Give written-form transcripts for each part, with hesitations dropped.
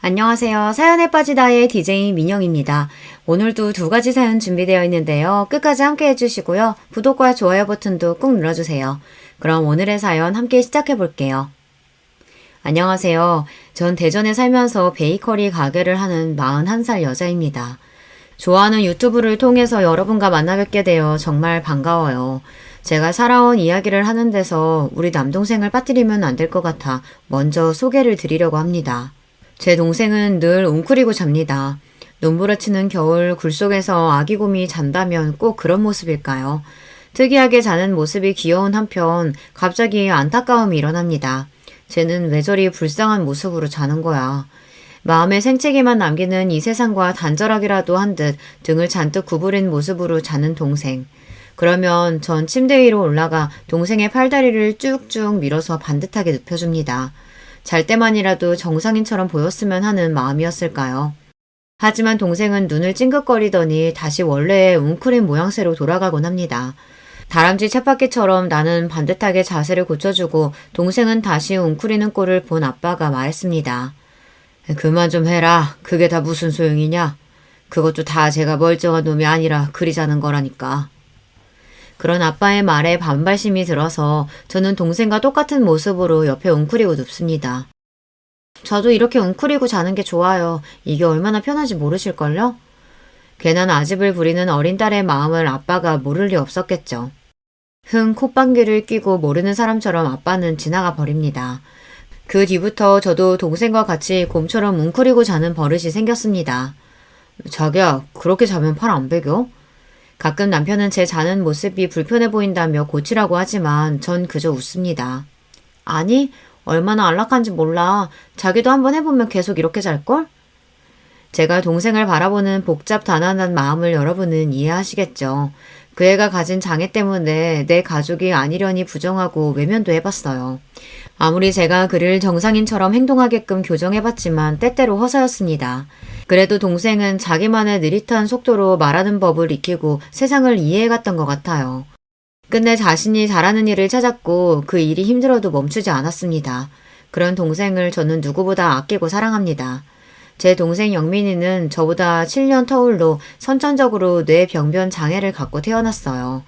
안녕하세요. 사연에 빠지다의 DJ 민영입니다. 오늘도 두 가지 사연 준비되어 있는데요. 끝까지 함께 해주시고요. 구독과 좋아요 버튼도 꾹 눌러주세요. 그럼 오늘의 사연 함께 시작해 볼게요. 안녕하세요. 전 대전에 살면서 베이커리 가게를 하는 41살 여자입니다. 좋아하는 유튜브를 통해서 여러분과 만나 뵙게 되어 정말 반가워요. 제가 살아온 이야기를 하는 데서 우리 남동생을 빠뜨리면 안 될 것 같아 먼저 소개를 드리려고 합니다. 제 동생은 늘 웅크리고 잡니다. 눈부라치는 겨울 굴 속에서 아기 곰이 잔다면 꼭 그런 모습일까요? 특이하게 자는 모습이 귀여운 한편 갑자기 안타까움이 일어납니다. 쟤는 왜 저리 불쌍한 모습으로 자는 거야. 마음의 생채기만 남기는 이 세상과 단절하기라도 한 듯 등을 잔뜩 구부린 모습으로 자는 동생. 그러면 전 침대 위로 올라가 동생의 팔다리를 쭉쭉 밀어서 반듯하게 눕혀줍니다. 잘 때만이라도 정상인처럼 보였으면 하는 마음이었을까요? 하지만 동생은 눈을 찡긋거리더니 다시 원래의 웅크린 모양새로 돌아가곤 합니다. 다람쥐 쳇바퀴처럼 나는 반듯하게 자세를 고쳐주고 동생은 다시 웅크리는 꼴을 본 아빠가 말했습니다. 그만 좀 해라. 그게 다 무슨 소용이냐? 그것도 다 제가 멀쩡한 놈이 아니라 그리 자는 거라니까. 그런 아빠의 말에 반발심이 들어서 저는 동생과 똑같은 모습으로 옆에 웅크리고 눕습니다. 저도 이렇게 웅크리고 자는 게 좋아요. 이게 얼마나 편한지 모르실걸요? 괜한 아집을 부리는 어린 딸의 마음을 아빠가 모를 리 없었겠죠. 흥 콧방귀를 뀌고 모르는 사람처럼 아빠는 지나가 버립니다. 그 뒤부터 저도 동생과 같이 곰처럼 웅크리고 자는 버릇이 생겼습니다. 자기야, 그렇게 자면 팔 안 베겨? 가끔 남편은 제 자는 모습이 불편해 보인다며 고치라고 하지만 전 그저 웃습니다. 아니, 얼마나 안락한지 몰라. 자기도 한번 해보면 계속 이렇게 잘걸? 제가 동생을 바라보는 복잡단안한 마음을 여러분은 이해하시겠죠. 그 애가 가진 장애 때문에 내 가족이 아니려니 부정하고 외면도 해봤어요. 아무리 제가 그를 정상인처럼 행동하게끔 교정해봤지만 때때로 허사였습니다. 그래도 동생은 자기만의 느릿한 속도로 말하는 법을 익히고 세상을 이해해갔던 것 같아요. 끝내 자신이 잘하는 일을 찾았고 그 일이 힘들어도 멈추지 않았습니다. 그런 동생을 저는 누구보다 아끼고 사랑합니다. 제 동생 영민이는 저보다 7년 터울로 선천적으로 뇌병변 장애를 갖고 태어났어요.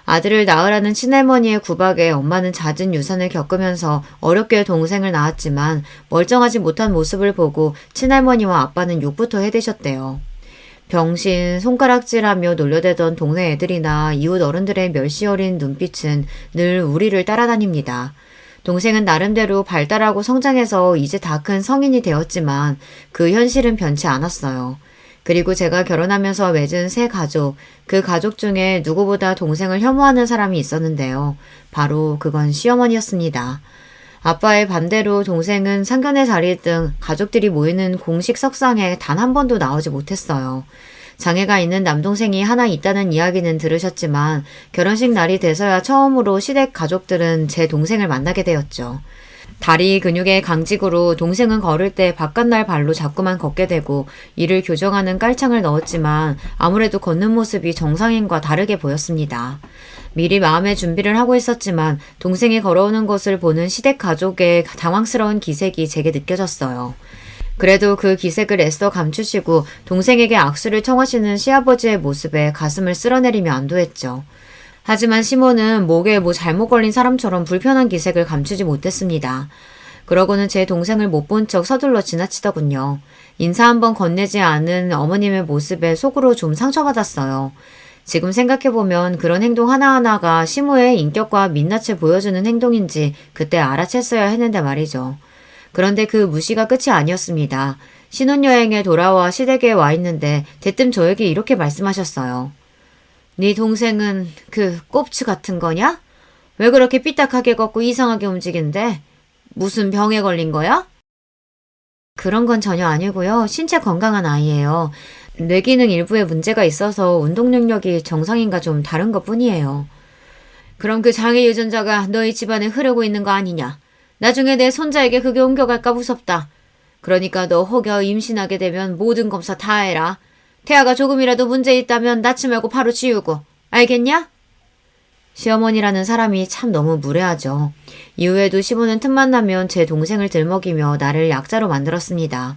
아들을 낳으라는 친할머니의 구박에 엄마는 잦은 유산을 겪으면서 어렵게 동생을 낳았지만 멀쩡하지 못한 모습을 보고 친할머니와 아빠는 욕부터 해대셨대요. 병신, 손가락질하며 놀려대던 동네 애들이나 이웃 어른들의 멸시 어린 눈빛은 늘 우리를 따라다닙니다. 동생은 나름대로 발달하고 성장해서 이제 다 큰 성인이 되었지만 그 현실은 변치 않았어요. 그리고 제가 결혼하면서 맺은 새 가족, 그 가족 중에 누구보다 동생을 혐오하는 사람이 있었는데요. 바로 그건 시어머니였습니다. 아빠의 반대로 동생은 상견례 자리 등 가족들이 모이는 공식 석상에 단 한 번도 나오지 못했어요. 장애가 있는 남동생이 하나 있다는 이야기는 들으셨지만 결혼식 날이 돼서야 처음으로 시댁 가족들은 제 동생을 만나게 되었죠. 다리 근육의 강직으로 동생은 걸을 때 바깥날 발로 자꾸만 걷게 되고 이를 교정하는 깔창을 넣었지만 아무래도 걷는 모습이 정상인과 다르게 보였습니다. 미리 마음의 준비를 하고 있었지만 동생이 걸어오는 것을 보는 시댁 가족의 당황스러운 기색이 제게 느껴졌어요. 그래도 그 기색을 애써 감추시고 동생에게 악수를 청하시는 시아버지의 모습에 가슴을 쓸어내리며 안도했죠. 하지만 시모는 목에 뭐 잘못 걸린 사람처럼 불편한 기색을 감추지 못했습니다. 그러고는 제 동생을 못 본 척 서둘러 지나치더군요. 인사 한번 건네지 않은 어머님의 모습에 속으로 좀 상처받았어요. 지금 생각해보면 그런 행동 하나하나가 시모의 인격과 민낯을 보여주는 행동인지 그때 알아챘어야 했는데 말이죠. 그런데 그 무시가 끝이 아니었습니다. 신혼여행에 돌아와 시댁에 와 있는데 대뜸 저에게 이렇게 말씀하셨어요. 네 동생은 그 꼽추 같은 거냐? 왜 그렇게 삐딱하게 걷고 이상하게 움직이는데? 무슨 병에 걸린 거야? 그런 건 전혀 아니고요. 신체 건강한 아이예요. 뇌기능 일부에 문제가 있어서 운동 능력이 정상인과 좀 다른 것 뿐이에요. 그럼 그 장애 유전자가 너희 집안에 흐르고 있는 거 아니냐? 나중에 내 손자에게 그게 옮겨갈까 무섭다. 그러니까 너 혹여 임신하게 되면 모든 검사 다 해라. 태아가 조금이라도 문제 있다면 낳지 말고 바로 지우고. 알겠냐? 시어머니라는 사람이 참 너무 무례하죠. 이후에도 시부는 틈만 나면 제 동생을 들먹이며 나를 약자로 만들었습니다.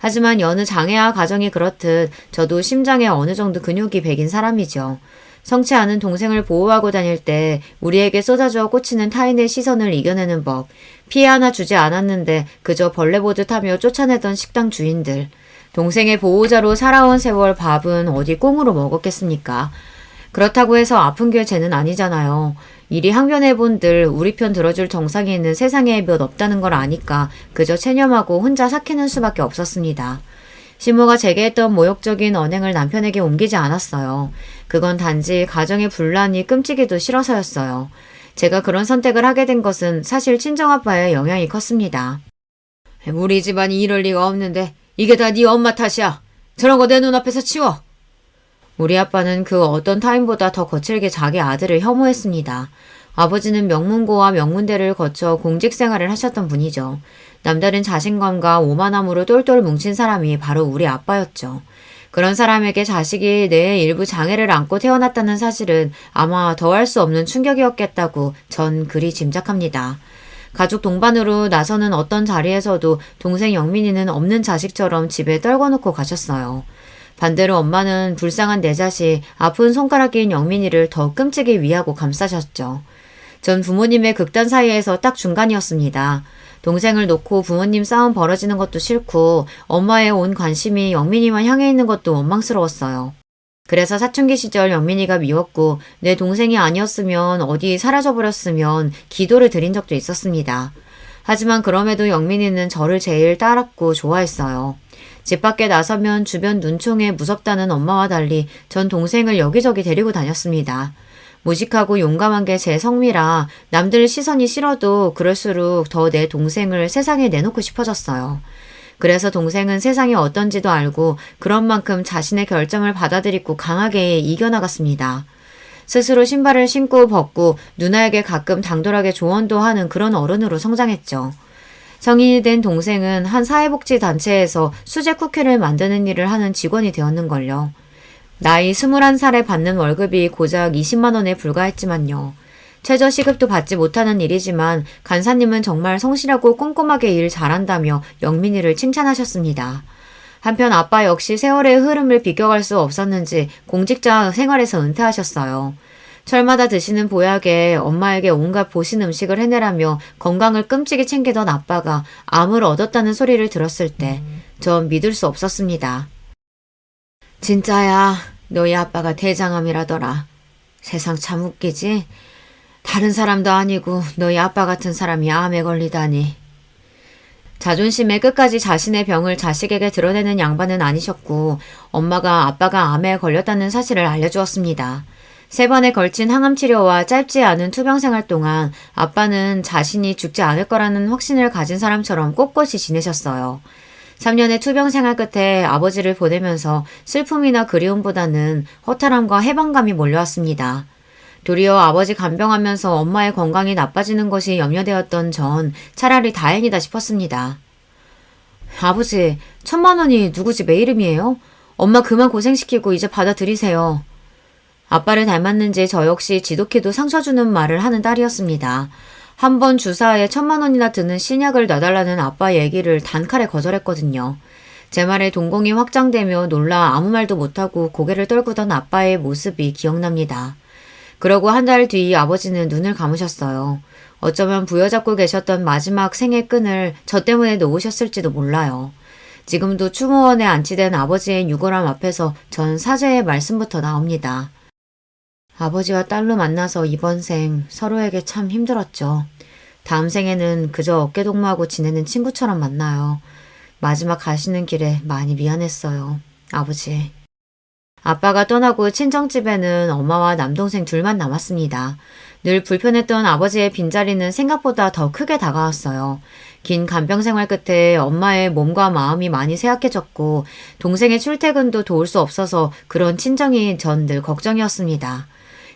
하지만 여느 장애아 가정이 그렇듯 저도 심장에 어느 정도 근육이 배긴 사람이죠. 성치 않은 동생을 보호하고 다닐 때 우리에게 쏟아져 꽂히는 타인의 시선을 이겨내는 법, 피해 하나 주지 않았는데 그저 벌레 보듯 하며 쫓아내던 식당 주인들, 동생의 보호자로 살아온 세월 밥은 어디 꽁으로 먹었겠습니까? 그렇다고 해서 아픈 게 죄는 아니잖아요. 이리 항변해본들 우리 편 들어줄 정상이 있는 세상에 몇 없다는 걸 아니까 그저 체념하고 혼자 삭히는 수밖에 없었습니다. 시모가 제게 했던 모욕적인 언행을 남편에게 옮기지 않았어요. 그건 단지 가정의 분란이 끔찍이도 싫어서였어요. 제가 그런 선택을 하게 된 것은 사실 친정아빠의 영향이 컸습니다. 우리 집안이 이럴 리가 없는데 이게 다 네 엄마 탓이야. 저런 거 내 눈앞에서 치워. 우리 아빠는 그 어떤 타인보다 더 거칠게 자기 아들을 혐오했습니다. 아버지는 명문고와 명문대를 거쳐 공직 생활을 하셨던 분이죠. 남다른 자신감과 오만함으로 똘똘 뭉친 사람이 바로 우리 아빠였죠. 그런 사람에게 자식이 뇌에 일부 장애를 안고 태어났다는 사실은 아마 더할 수 없는 충격이었겠다고 전 그리 짐작합니다. 가족 동반으로 나서는 어떤 자리에서도 동생 영민이는 없는 자식처럼 집에 떨궈놓고 가셨어요. 반대로 엄마는 불쌍한 내 자식, 아픈 손가락인 영민이를 더 끔찍이 위하고 감싸셨죠. 전 부모님의 극단 사이에서 딱 중간이었습니다. 동생을 놓고 부모님 싸움 벌어지는 것도 싫고 엄마의 온 관심이 영민이만 향해 있는 것도 원망스러웠어요. 그래서 사춘기 시절 영민이가 미웠고 내 동생이 아니었으면 어디 사라져버렸으면 기도를 드린 적도 있었습니다. 하지만 그럼에도 영민이는 저를 제일 따랐고 좋아했어요. 집 밖에 나서면 주변 눈총에 무섭다는 엄마와 달리 전 동생을 여기저기 데리고 다녔습니다. 무식하고 용감한 게 제 성미라 남들 시선이 싫어도 그럴수록 더 내 동생을 세상에 내놓고 싶어졌어요. 그래서 동생은 세상이 어떤지도 알고 그런 만큼 자신의 결정을 받아들이고 강하게 이겨나갔습니다. 스스로 신발을 신고 벗고 누나에게 가끔 당돌하게 조언도 하는 그런 어른으로 성장했죠. 성인이 된 동생은 한 사회복지단체에서 수제 쿠키를 만드는 일을 하는 직원이 되었는걸요. 나이 21살에 받는 월급이 고작 20만 원에 불과했지만요. 최저시급도 받지 못하는 일이지만 간사님은 정말 성실하고 꼼꼼하게 일 잘한다며 영민이를 칭찬하셨습니다. 한편 아빠 역시 세월의 흐름을 비껴갈 수 없었는지 공직자 생활에서 은퇴하셨어요. 철마다 드시는 보약에 엄마에게 온갖 보신 음식을 해내라며 건강을 끔찍이 챙기던 아빠가 암을 얻었다는 소리를 들었을 때 전 믿을 수 없었습니다. 진짜야, 너희 아빠가 대장암이라더라. 세상 참 웃기지? 다른 사람도 아니고 너희 아빠 같은 사람이 암에 걸리다니. 자존심에 끝까지 자신의 병을 자식에게 드러내는 양반은 아니셨고 엄마가 아빠가 암에 걸렸다는 사실을 알려주었습니다. 3번에 걸친 항암 치료와 짧지 않은 투병 생활 동안 아빠는 자신이 죽지 않을 거라는 확신을 가진 사람처럼 꼿꼿이 지내셨어요. 3년의 투병 생활 끝에 아버지를 보내면서 슬픔이나 그리움보다는 허탈함과 해방감이 몰려왔습니다. 도리어 아버지 간병하면서 엄마의 건강이 나빠지는 것이 염려되었던 전 차라리 다행이다 싶었습니다. 아버지, 1,000만 원이 누구 집 애 이름이에요? 엄마 그만 고생시키고 이제 받아들이세요. 아빠를 닮았는지 저 역시 지독히도 상처 주는 말을 하는 딸이었습니다. 한 번 주사에 1,000만 원이나 드는 신약을 놔달라는 아빠 얘기를 단칼에 거절했거든요. 제 말에 동공이 확장되며 놀라 아무 말도 못하고 고개를 떨구던 아빠의 모습이 기억납니다. 그러고 한 달 뒤 아버지는 눈을 감으셨어요. 어쩌면 부여잡고 계셨던 마지막 생의 끈을 저 때문에 놓으셨을지도 몰라요. 지금도 추모원에 안치된 아버지의 유골함 앞에서 전 사죄의 말씀부터 나옵니다. 아버지와 딸로 만나서 이번 생 서로에게 참 힘들었죠. 다음 생에는 그저 어깨동무하고 지내는 친구처럼 만나요. 마지막 가시는 길에 많이 미안했어요. 아버지. 아빠가 떠나고 친정집에는 엄마와 남동생 둘만 남았습니다. 늘 불편했던 아버지의 빈자리는 생각보다 더 크게 다가왔어요. 긴 간병 생활 끝에 엄마의 몸과 마음이 많이 쇠약해졌고 동생의 출퇴근도 도울 수 없어서 그런 친정이 전 늘 걱정이었습니다.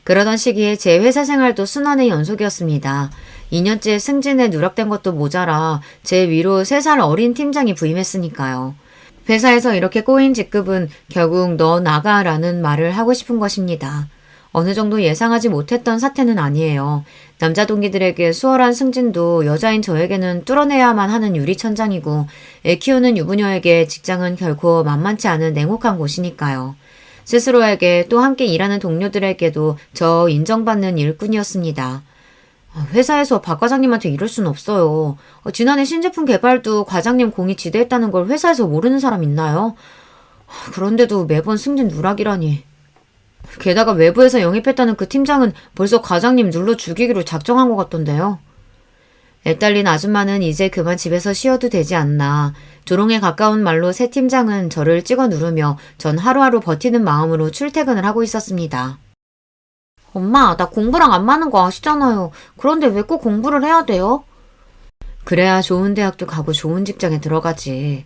그러던 시기에 제 회사 생활도 순환의 연속이었습니다. 2년째 승진에 누락된 것도 모자라 제 위로 3살 어린 팀장이 부임했으니까요. 회사에서 이렇게 꼬인 직급은 결국 너 나가라는 말을 하고 싶은 것입니다. 어느 정도 예상하지 못했던 사태는 아니에요. 남자 동기들에게 수월한 승진도 여자인 저에게는 뚫어내야만 하는 유리천장이고 애 키우는 유부녀에게 직장은 결코 만만치 않은 냉혹한 곳이니까요. 스스로에게 또 함께 일하는 동료들에게도 저 인정받는 일꾼이었습니다. 회사에서 박 과장님한테 이럴 순 없어요. 지난해 신제품 개발도 과장님 공이 지대했다는 걸 회사에서 모르는 사람 있나요? 그런데도 매번 승진 누락이라니. 게다가 외부에서 영입했다는 그 팀장은 벌써 과장님 눌러 죽이기로 작정한 것 같던데요. 애딸린 아줌마는 이제 그만 집에서 쉬어도 되지 않나. 조롱에 가까운 말로 새 팀장은 저를 찍어 누르며 전 하루하루 버티는 마음으로 출퇴근을 하고 있었습니다. 엄마, 나 공부랑 안 맞는 거 아시잖아요. 그런데 왜 꼭 공부를 해야 돼요? 그래야 좋은 대학도 가고 좋은 직장에 들어가지.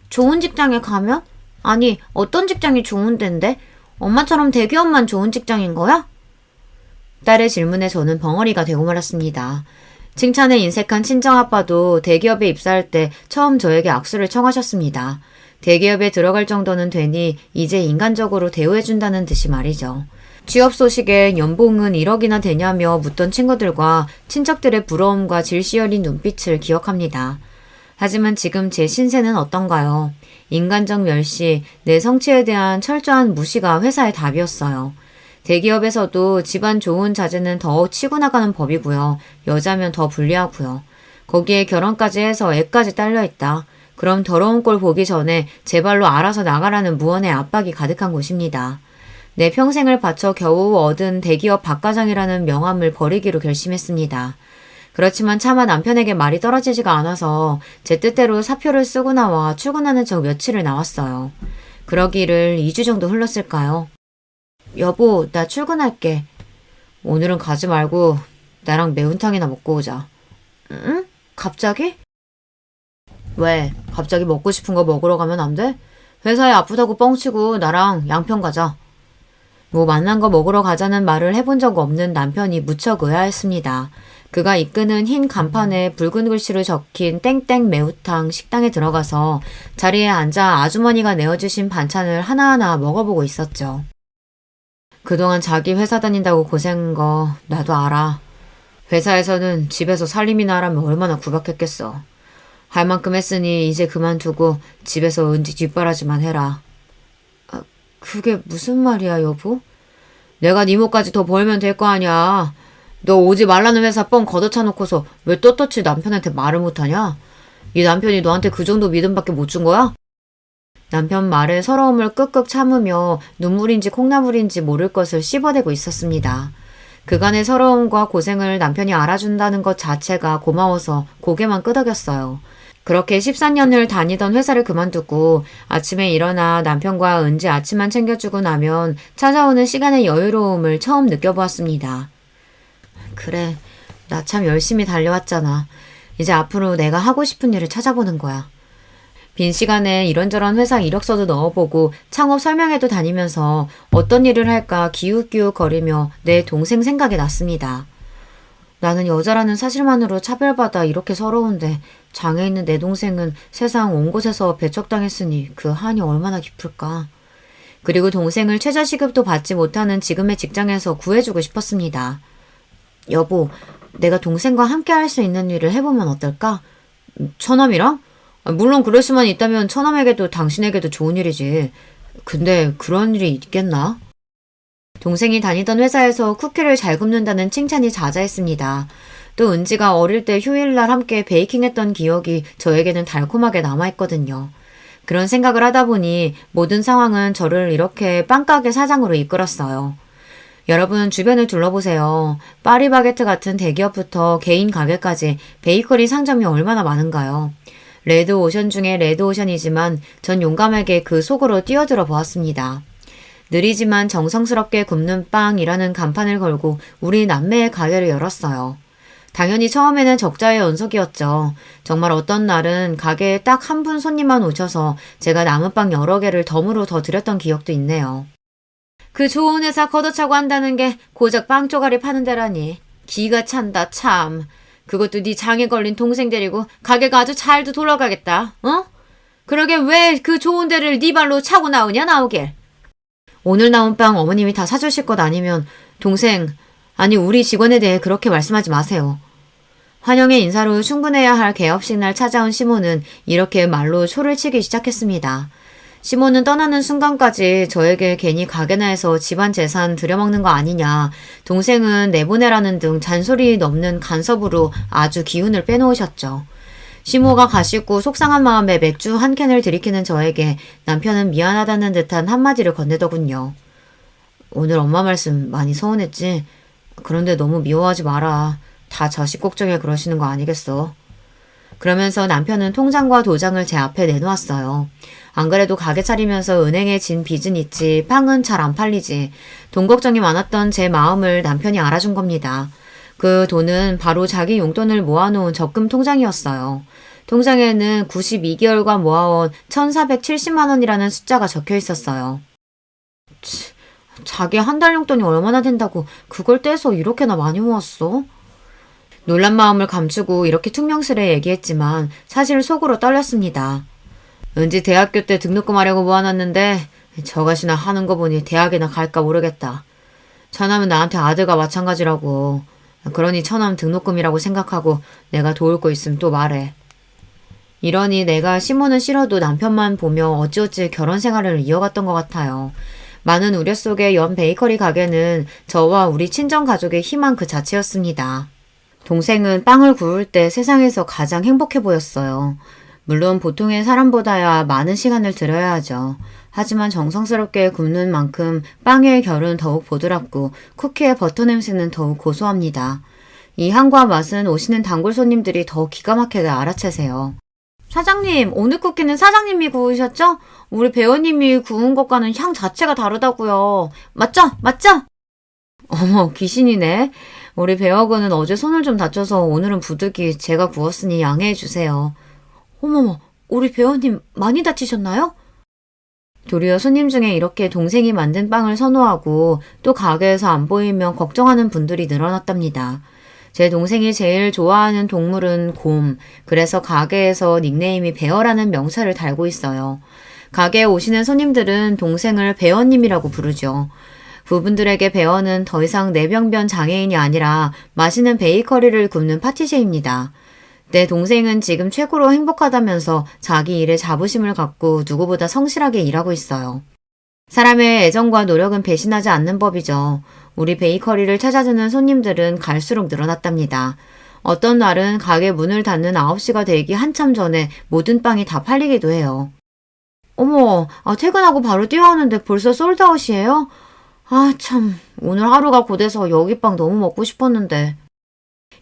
좋은 직장에 가면? 아니, 어떤 직장이 좋은 데인데? 엄마처럼 대기업만 좋은 직장인 거야? 딸의 질문에 저는 벙어리가 되고 말았습니다. 칭찬에 인색한 친정아빠도 대기업에 입사할 때 처음 저에게 악수를 청하셨습니다. 대기업에 들어갈 정도는 되니 이제 인간적으로 대우해준다는 듯이 말이죠. 취업 소식에 연봉은 1억이나 되냐며 묻던 친구들과 친척들의 부러움과 질시 어린 눈빛을 기억합니다. 하지만 지금 제 신세는 어떤가요? 인간적 멸시, 내 성취에 대한 철저한 무시가 회사의 답이었어요. 대기업에서도 집안 좋은 자제는 더 치고 나가는 법이고요. 여자면 더 불리하고요. 거기에 결혼까지 해서 애까지 딸려있다. 그럼 더러운 꼴 보기 전에 제 발로 알아서 나가라는 무언의 압박이 가득한 곳입니다. 내 평생을 바쳐 겨우 얻은 대기업 박과장이라는 명함을 버리기로 결심했습니다. 그렇지만 차마 남편에게 말이 떨어지지가 않아서 제 뜻대로 사표를 쓰고 나와 출근하는 척 며칠을 나왔어요. 그러기를 2주 정도 흘렀을까요? 여보, 나 출근할게. 오늘은 가지 말고 나랑 매운탕이나 먹고 오자. 응? 갑자기? 왜? 갑자기 먹고 싶은 거 먹으러 가면 안 돼? 회사에 아프다고 뻥치고 나랑 양평 가자. 뭐 만난 거 먹으러 가자는 말을 해본 적 없는 남편이 무척 의아했습니다. 그가 이끄는 흰 간판에 붉은 글씨로 적힌 땡땡 매우탕 식당에 들어가서 자리에 앉아 아주머니가 내어주신 반찬을 하나하나 먹어보고 있었죠. 그동안 자기 회사 다닌다고 고생한 거 나도 알아. 회사에서는 집에서 살림이나 하라면 얼마나 구박했겠어. 할 만큼 했으니 이제 그만두고 집에서 은지 뒷바라지만 해라. 그게 무슨 말이야, 여보? 내가 네 몫까지 더 벌면 될 거 아니야. 너 오지 말라는 회사 뻥 걷어차 놓고서 왜 떳떳이 남편한테 말을 못하냐? 이 남편이 너한테 그 정도 믿음밖에 못 준 거야? 남편 말에 서러움을 끄끄 참으며 눈물인지 콩나물인지 모를 것을 씹어대고 있었습니다. 그간의 서러움과 고생을 남편이 알아준다는 것 자체가 고마워서 고개만 끄덕였어요. 그렇게 14년을 다니던 회사를 그만두고 아침에 일어나 남편과 은지 아침만 챙겨주고 나면 찾아오는 시간의 여유로움을 처음 느껴보았습니다. 그래, 나 참 열심히 달려왔잖아. 이제 앞으로 내가 하고 싶은 일을 찾아보는 거야. 빈 시간에 이런저런 회사 이력서도 넣어보고 창업 설명회도 다니면서 어떤 일을 할까 기웃기웃거리며 내 동생 생각이 났습니다. 나는 여자라는 사실만으로 차별받아 이렇게 서러운데 장애 있는 내 동생은 세상 온 곳에서 배척당했으니 그 한이 얼마나 깊을까. 그리고 동생을 최저시급도 받지 못하는 지금의 직장에서 구해주고 싶었습니다. 여보, 내가 동생과 함께 할 수 있는 일을 해보면 어떨까? 처남이랑? 물론 그럴 수만 있다면 처남에게도 당신에게도 좋은 일이지. 근데 그런 일이 있겠나? 동생이 다니던 회사에서 쿠키를 잘 굽는다는 칭찬이 자자했습니다. 또 은지가 어릴 때 휴일날 함께 베이킹했던 기억이 저에게는 달콤하게 남아있거든요. 그런 생각을 하다 보니 모든 상황은 저를 이렇게 빵가게 사장으로 이끌었어요. 여러분 주변을 둘러보세요. 파리바게트 같은 대기업부터 개인 가게까지 베이커리 상점이 얼마나 많은가요? 레드오션 중에 레드오션이지만 전 용감하게 그 속으로 뛰어들어 보았습니다. 느리지만 정성스럽게 굽는 빵이라는 간판을 걸고 우리 남매의 가게를 열었어요. 당연히 처음에는 적자의 연속이었죠. 정말 어떤 날은 가게에 딱 한 분 손님만 오셔서 제가 남은 빵 여러 개를 덤으로 더 드렸던 기억도 있네요. 그 좋은 회사 걷어차고 한다는 게 고작 빵 쪼가리 파는 데라니. 기가 찬다 참. 그것도 네 장에 걸린 동생 데리고 가게가 아주 잘도 돌아가겠다. 어? 그러게 왜 그 좋은 데를 네 발로 차고 나오냐 나오길. 오늘 나온 빵 어머님이 다 사주실 것 아니면 동생, 아니 우리 직원에 대해 그렇게 말씀하지 마세요. 환영의 인사로 충분해야 할 개업식 날 찾아온 시몬은 이렇게 말로 초를 치기 시작했습니다. 시몬은 떠나는 순간까지 저에게 괜히 가게나 해서 집안 재산 들여먹는 거 아니냐, 동생은 내보내라는 등 잔소리 넘는 간섭으로 아주 기운을 빼놓으셨죠. 시모가 가시고 속상한 마음에 맥주 한 캔을 들이키는 저에게 남편은 미안하다는 듯한 한마디를 건네더군요. 오늘 엄마 말씀 많이 서운했지? 그런데 너무 미워하지 마라. 다 자식 걱정에 그러시는 거 아니겠어? 그러면서 남편은 통장과 도장을 제 앞에 내놓았어요. 안 그래도 가게 차리면서 은행에 진 빚은 있지 빵은 잘 안 팔리지. 돈 걱정이 많았던 제 마음을 남편이 알아준 겁니다. 그 돈은 바로 자기 용돈을 모아놓은 적금 통장이었어요. 통장에는 92개월간 모아온 1,470만 원이라는 숫자가 적혀 있었어요. 자기 한 달 용돈이 얼마나 된다고 그걸 떼서 이렇게나 많이 모았어? 놀란 마음을 감추고 이렇게 퉁명스레 얘기했지만 사실 속으로 떨렸습니다. 왠지 대학교 때 등록금 하려고 모아놨는데 저것이나 하는 거 보니 대학이나 갈까 모르겠다. 처남은 나한테 아들과 마찬가지라고. 그러니 처남 등록금이라고 생각하고 내가 도울 거 있으면 또 말해. 이러니 내가 시몬은 싫어도 남편만 보며 어찌어찌 결혼 생활을 이어갔던 것 같아요. 많은 우려 속에 연 베이커리 가게는 저와 우리 친정 가족의 희망 그 자체였습니다. 동생은 빵을 구울 때 세상에서 가장 행복해 보였어요. 물론 보통의 사람보다야 많은 시간을 들여야 하죠. 하지만 정성스럽게 굽는 만큼 빵의 결은 더욱 보드랍고 쿠키의 버터 냄새는 더욱 고소합니다. 이 향과 맛은 오시는 단골 손님들이 더 기가 막히게 알아채세요. 사장님, 오늘 쿠키는 사장님이 구우셨죠? 우리 배우님이 구운 것과는 향 자체가 다르다고요. 맞죠? 맞죠? 어머, 귀신이네. 우리 배우군은 어제 손을 좀 다쳐서 오늘은 부득이 제가 구웠으니 양해해 주세요. 어머머, 우리 배우님 많이 다치셨나요? 도리어 손님 중에 이렇게 동생이 만든 빵을 선호하고 또 가게에서 안 보이면 걱정하는 분들이 늘어났답니다. 제 동생이 제일 좋아하는 동물은 곰, 그래서 가게에서 닉네임이 베어라는 명찰을 달고 있어요. 가게에 오시는 손님들은 동생을 배어님이라고 부르죠. 부분들에게 베어는 더 이상 내병변 장애인이 아니라 맛있는 베이커리를 굽는 파티셰입니다. 내 동생은 지금 최고로 행복하다면서 자기 일에 자부심을 갖고 누구보다 성실하게 일하고 있어요. 사람의 애정과 노력은 배신하지 않는 법이죠. 우리 베이커리를 찾아주는 손님들은 갈수록 늘어났답니다. 어떤 날은 가게 문을 닫는 9시가 되기 한참 전에 모든 빵이 다 팔리기도 해요. 어머, 퇴근하고 바로 뛰어오는데 벌써 솔드아웃이에요? 참, 오늘 하루가 고돼서 여기 빵 너무 먹고 싶었는데.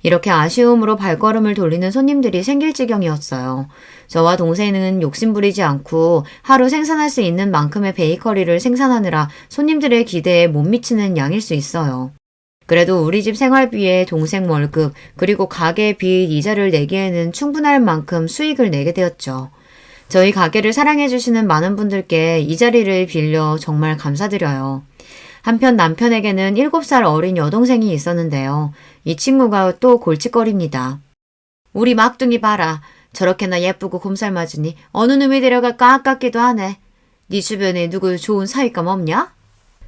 이렇게 아쉬움으로 발걸음을 돌리는 손님들이 생길 지경이었어요. 저와 동생은 욕심부리지 않고 하루 생산할 수 있는 만큼의 베이커리를 생산하느라 손님들의 기대에 못 미치는 양일 수 있어요. 그래도 우리 집 생활비에 동생 월급 그리고 가게 빚 이자를 내기에는 충분할 만큼 수익을 내게 되었죠. 저희 가게를 사랑해주시는 많은 분들께 이 자리를 빌려 정말 감사드려요. 한편 남편에게는 7살 어린 여동생이 있었는데요. 이 친구가 또 골칫거립니다. 우리 막둥이 봐라. 저렇게나 예쁘고 곰살맞으니 어느 놈이 데려갈까 아깝기도 하네. 네 주변에 누구 좋은 사위감 없냐?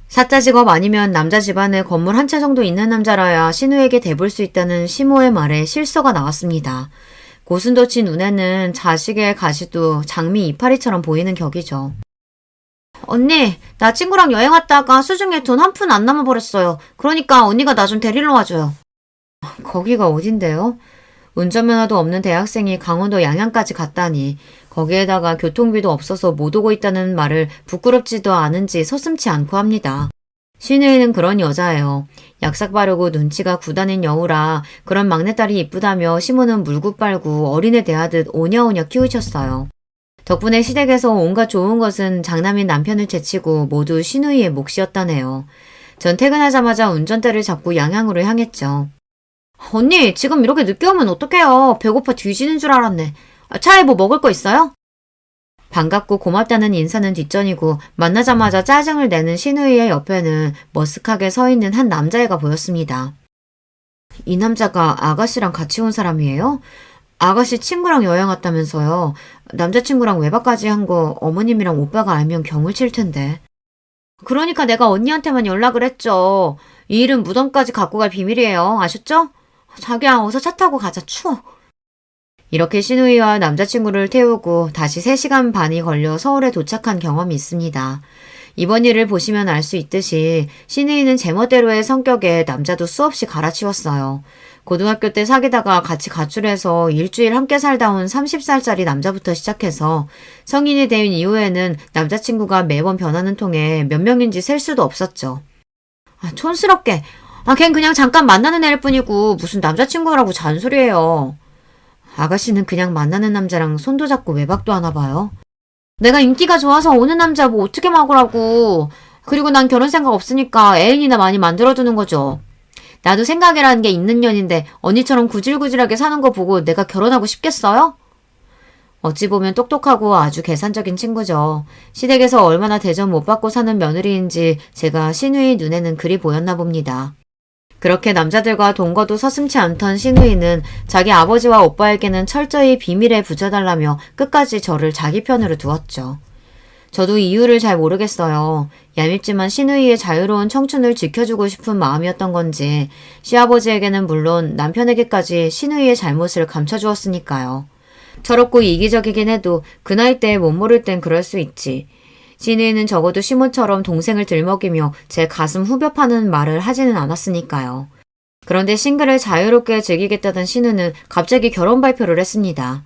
사자 직업 아니면 남자 집안에 건물 한 채 정도 있는 남자라야 신우에게 대볼 수 있다는 시모의 말에 실서가 나왔습니다. 고슴도치 눈에는 자식의 가시도 장미 이파리처럼 보이는 격이죠. 언니, 나 친구랑 여행 왔다가 수중에 돈 한 푼 안 남아버렸어요. 그러니까 언니가 나 좀 데리러 와줘요. 거기가 어딘데요? 운전면허도 없는 대학생이 강원도 양양까지 갔다니 거기에다가 교통비도 없어서 못 오고 있다는 말을 부끄럽지도 않은지 서슴지 않고 합니다. 신우이는 그런 여자예요. 약삭 바르고 눈치가 굳어낸 여우라 그런 막내딸이 이쁘다며 시모는 물고 빨고 어린애 대하듯 오냐오냐 키우셨어요. 덕분에 시댁에서 온갖 좋은 것은 장남인 남편을 제치고 모두 신우이의 몫이었다네요. 전 퇴근하자마자 운전대를 잡고 양양으로 향했죠. 언니, 지금 이렇게 늦게 오면 어떡해요. 배고파 뒤지는 줄 알았네. 차에 뭐 먹을 거 있어요? 반갑고 고맙다는 인사는 뒷전이고 만나자마자 짜증을 내는 신우이의 옆에는 머쓱하게 서 있는 한 남자애가 보였습니다. 이 남자가 아가씨랑 같이 온 사람이에요? 아가씨 친구랑 여행 왔다면서요. 남자친구랑 외박까지 한 거 어머님이랑 오빠가 알면 경을 칠 텐데. 그러니까 내가 언니한테만 연락을 했죠. 이 일은 무덤까지 갖고 갈 비밀이에요. 아셨죠? 자기야, 어서 차 타고 가자. 추워. 이렇게 신우이와 남자친구를 태우고 다시 3시간 반이 걸려 서울에 도착한 경험이 있습니다. 이번 일을 보시면 알 수 있듯이 신우이는 제멋대로의 성격에 남자도 수없이 갈아치웠어요. 고등학교 때 사귀다가 같이 가출해서 일주일 함께 살다 온 30살짜리 남자부터 시작해서 성인이 된 이후에는 남자친구가 매번 변하는 통에 몇 명인지 셀 수도 없었죠. 촌스럽게. 걘 그냥 잠깐 만나는 애일 뿐이고 무슨 남자친구라고 잔소리해요. 아가씨는 그냥 만나는 남자랑 손도 잡고 외박도 하나 봐요. 내가 인기가 좋아서 오는 남자 뭐 어떻게 막으라고. 그리고 난 결혼 생각 없으니까 애인이나 많이 만들어두는 거죠. 나도 생각이라는 게 있는 년인데 언니처럼 구질구질하게 사는 거 보고 내가 결혼하고 싶겠어요? 어찌 보면 똑똑하고 아주 계산적인 친구죠. 시댁에서 얼마나 대접 못 받고 사는 며느리인지 제가 신우이 눈에는 그리 보였나 봅니다. 그렇게 남자들과 동거도 서슴지 않던 신우이는 자기 아버지와 오빠에게는 철저히 비밀에 붙여달라며 끝까지 저를 자기 편으로 두었죠. 저도 이유를 잘 모르겠어요. 얄밉지만 신우이의 자유로운 청춘을 지켜주고 싶은 마음이었던 건지 시아버지에게는 물론 남편에게까지 신우이의 잘못을 감춰주었으니까요. 철없고 이기적이긴 해도 그 나이 때에 못 모를 땐 그럴 수 있지. 신우이는 적어도 시모처럼 동생을 들먹이며 제 가슴 후벼 파는 말을 하지는 않았으니까요. 그런데 싱글을 자유롭게 즐기겠다던 신우는 갑자기 결혼 발표를 했습니다.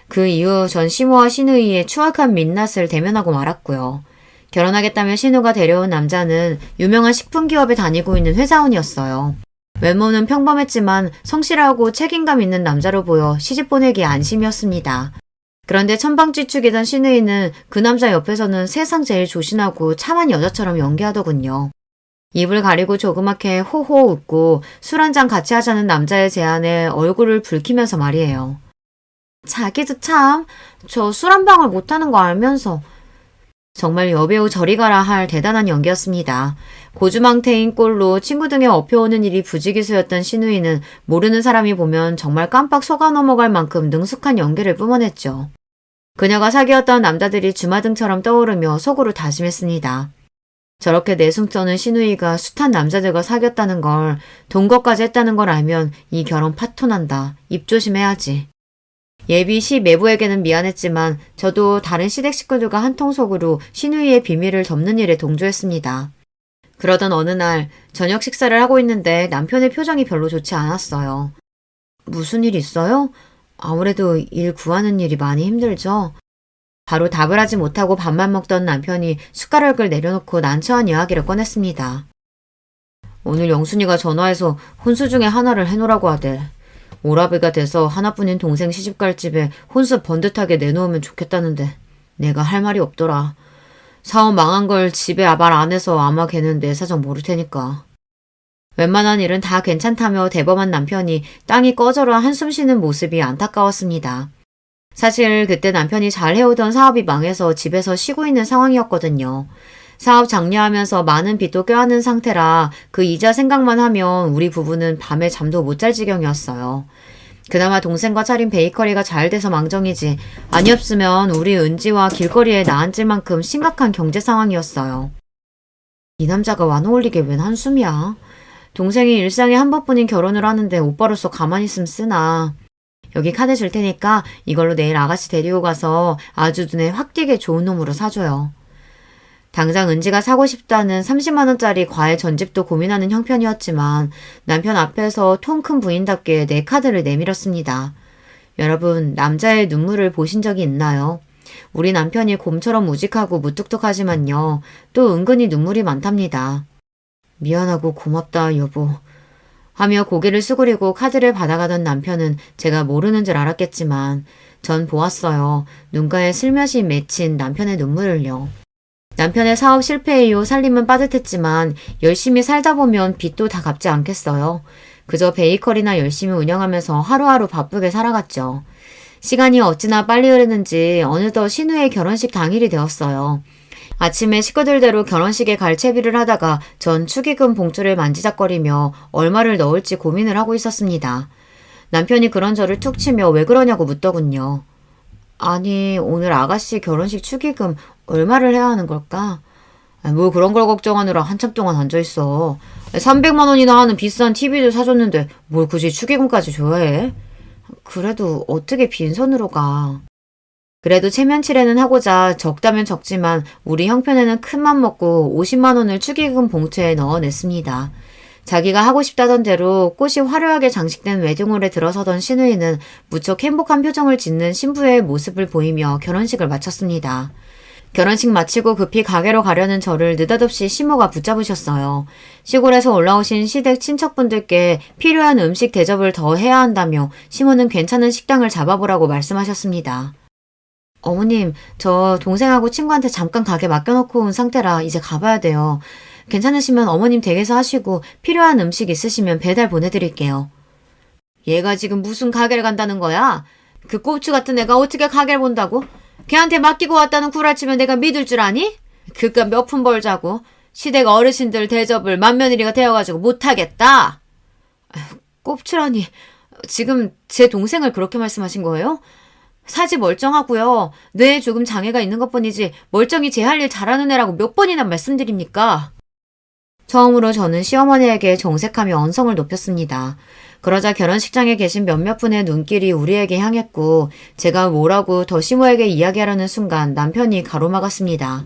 그 이후 전 시모와 신우이의 추악한 민낯을 대면하고 말았고요. 결혼하겠다며 신우가 데려온 남자는 유명한 식품기업에 다니고 있는 회사원이었어요. 외모는 평범했지만 성실하고 책임감 있는 남자로 보여 시집 보내기에 안심이었습니다. 그런데 천방지축이던 신우이는 그 남자 옆에서는 세상 제일 조신하고 참한 여자처럼 연기하더군요. 입을 가리고 조그맣게 호호 웃고 술 한잔 같이 하자는 남자의 제안에 얼굴을 붉히면서 말이에요. 자기도 참, 저 술 한 방울 못하는 거 알면서. 정말 여배우 저리 가라 할 대단한 연기였습니다. 고주망태인 꼴로 친구 등에 업혀오는 일이 부지기수였던 신우이는 모르는 사람이 보면 정말 깜빡 속아 넘어갈 만큼 능숙한 연기를 뿜어냈죠. 그녀가 사귀었던 남자들이 주마등처럼 떠오르며 속으로 다짐했습니다. 저렇게 내숭 떠는 신우이가 숱한 남자들과 사귀었다는 걸, 동거까지 했다는 걸 알면 이 결혼 파토난다. 입 조심해야지. 예비 시 매부에게는 미안했지만 저도 다른 시댁 식구들과 한통속으로 신우이의 비밀을 덮는 일에 동조했습니다. 그러던 어느 날 저녁 식사를 하고 있는데 남편의 표정이 별로 좋지 않았어요. 무슨 일 있어요? 아무래도 일 구하는 일이 많이 힘들죠. 바로 답을 하지 못하고 밥만 먹던 남편이 숟가락을 내려놓고 난처한 이야기를 꺼냈습니다. 오늘 영순이가 전화해서 혼수 중에 하나를 해놓으라고 하대. 오라비가 돼서 하나뿐인 동생 시집갈 집에 혼수 번듯하게 내놓으면 좋겠다는데 내가 할 말이 없더라. 사업 망한 걸 집에 말 안 해서 아마 걔는 내 사정 모를 테니까. 웬만한 일은 다 괜찮다며 대범한 남편이 땅이 꺼져라 한숨 쉬는 모습이 안타까웠습니다. 사실 그때 남편이 잘 해오던 사업이 망해서 집에서 쉬고 있는 상황이었거든요. 사업 장려하면서 많은 빚도 껴안은 상태라 그 이자 생각만 하면 우리 부부는 밤에 잠도 못 잘 지경이었어요. 그나마 동생과 차린 베이커리가 잘 돼서 망정이지 아니었으면 우리 은지와 길거리에 나앉을 만큼 심각한 경제 상황이었어요. 이 남자가 와놓을리게 웬 한숨이야. 동생이 일상에 한 번뿐인 결혼을 하는데 오빠로서 가만히 있으면 쓰나. 여기 카드 줄 테니까 이걸로 내일 아가씨 데리고 가서 아주 눈에 확 띄게 좋은 놈으로 사줘요. 당장 은지가 사고 싶다는 30만 원짜리 과일 전집도 고민하는 형편이었지만 남편 앞에서 통 큰 부인답게 내 카드를 내밀었습니다. 여러분, 남자의 눈물을 보신 적이 있나요? 우리 남편이 곰처럼 우직하고 무뚝뚝하지만요. 또 은근히 눈물이 많답니다. 미안하고 고맙다 여보. 하며 고개를 수그리고 카드를 받아가던 남편은 제가 모르는 줄 알았겠지만 전 보았어요. 눈가에 슬며시 맺힌 남편의 눈물을요. 남편의 사업 실패 이후 살림은 빠듯했지만 열심히 살다 보면 빚도 다 갚지 않겠어요. 그저 베이커리나 열심히 운영하면서 하루하루 바쁘게 살아갔죠. 시간이 어찌나 빨리 흐르는지 어느덧 신우의 결혼식 당일이 되었어요. 아침에 식구들대로 결혼식에 갈 채비를 하다가 전 축의금 봉투를 만지작거리며 얼마를 넣을지 고민을 하고 있었습니다. 남편이 그런 저를 툭 치며 왜 그러냐고 묻더군요. 아니, 오늘 아가씨 결혼식 축의금 얼마를 해야 하는 걸까? 뭐 그런 걸 걱정하느라 한참 동안 앉아있어. 300만 원이나 하는 비싼 TV도 사줬는데 뭘 굳이 축의금까지 줘야 해? 그래도 어떻게 빈손으로 가. 그래도 체면치레는 하고자 적다면 적지만 우리 형편에는 큰맘 먹고 50만 원을 축의금 봉투에 넣어냈습니다. 자기가 하고 싶다던 대로 꽃이 화려하게 장식된 웨딩홀에 들어서던 신우이는 무척 행복한 표정을 짓는 신부의 모습을 보이며 결혼식을 마쳤습니다. 결혼식 마치고 급히 가게로 가려는 저를 느닷없이 시모가 붙잡으셨어요. 시골에서 올라오신 시댁 친척분들께 필요한 음식 대접을 더 해야 한다며 시모는 괜찮은 식당을 잡아보라고 말씀하셨습니다. 어머님, 저 동생하고 친구한테 잠깐 가게 맡겨놓고 온 상태라 이제 가봐야 돼요. 괜찮으시면 어머님 댁에서 하시고 필요한 음식 있으시면 배달 보내드릴게요. 얘가 지금 무슨 가게를 간다는 거야? 그 꼽추 같은 애가 어떻게 가게를 본다고? 걔한테 맡기고 왔다는 구라치면 내가 믿을 줄 아니? 그깟 몇 푼 벌자고 시댁 어르신들 대접을 맏며느리가 되어가지고 못하겠다. 꼽추라니 지금 제 동생을 그렇게 말씀하신 거예요? 사지 멀쩡하고요. 뇌에 조금 장애가 있는 것뿐이지 멀쩡히 제 할 일 잘하는 애라고 몇 번이나 말씀드립니까? 처음으로 저는 시어머니에게 정색하며 언성을 높였습니다. 그러자 결혼식장에 계신 몇몇 분의 눈길이 우리에게 향했고 제가 뭐라고 더 시모에게 이야기하려는 순간 남편이 가로막았습니다.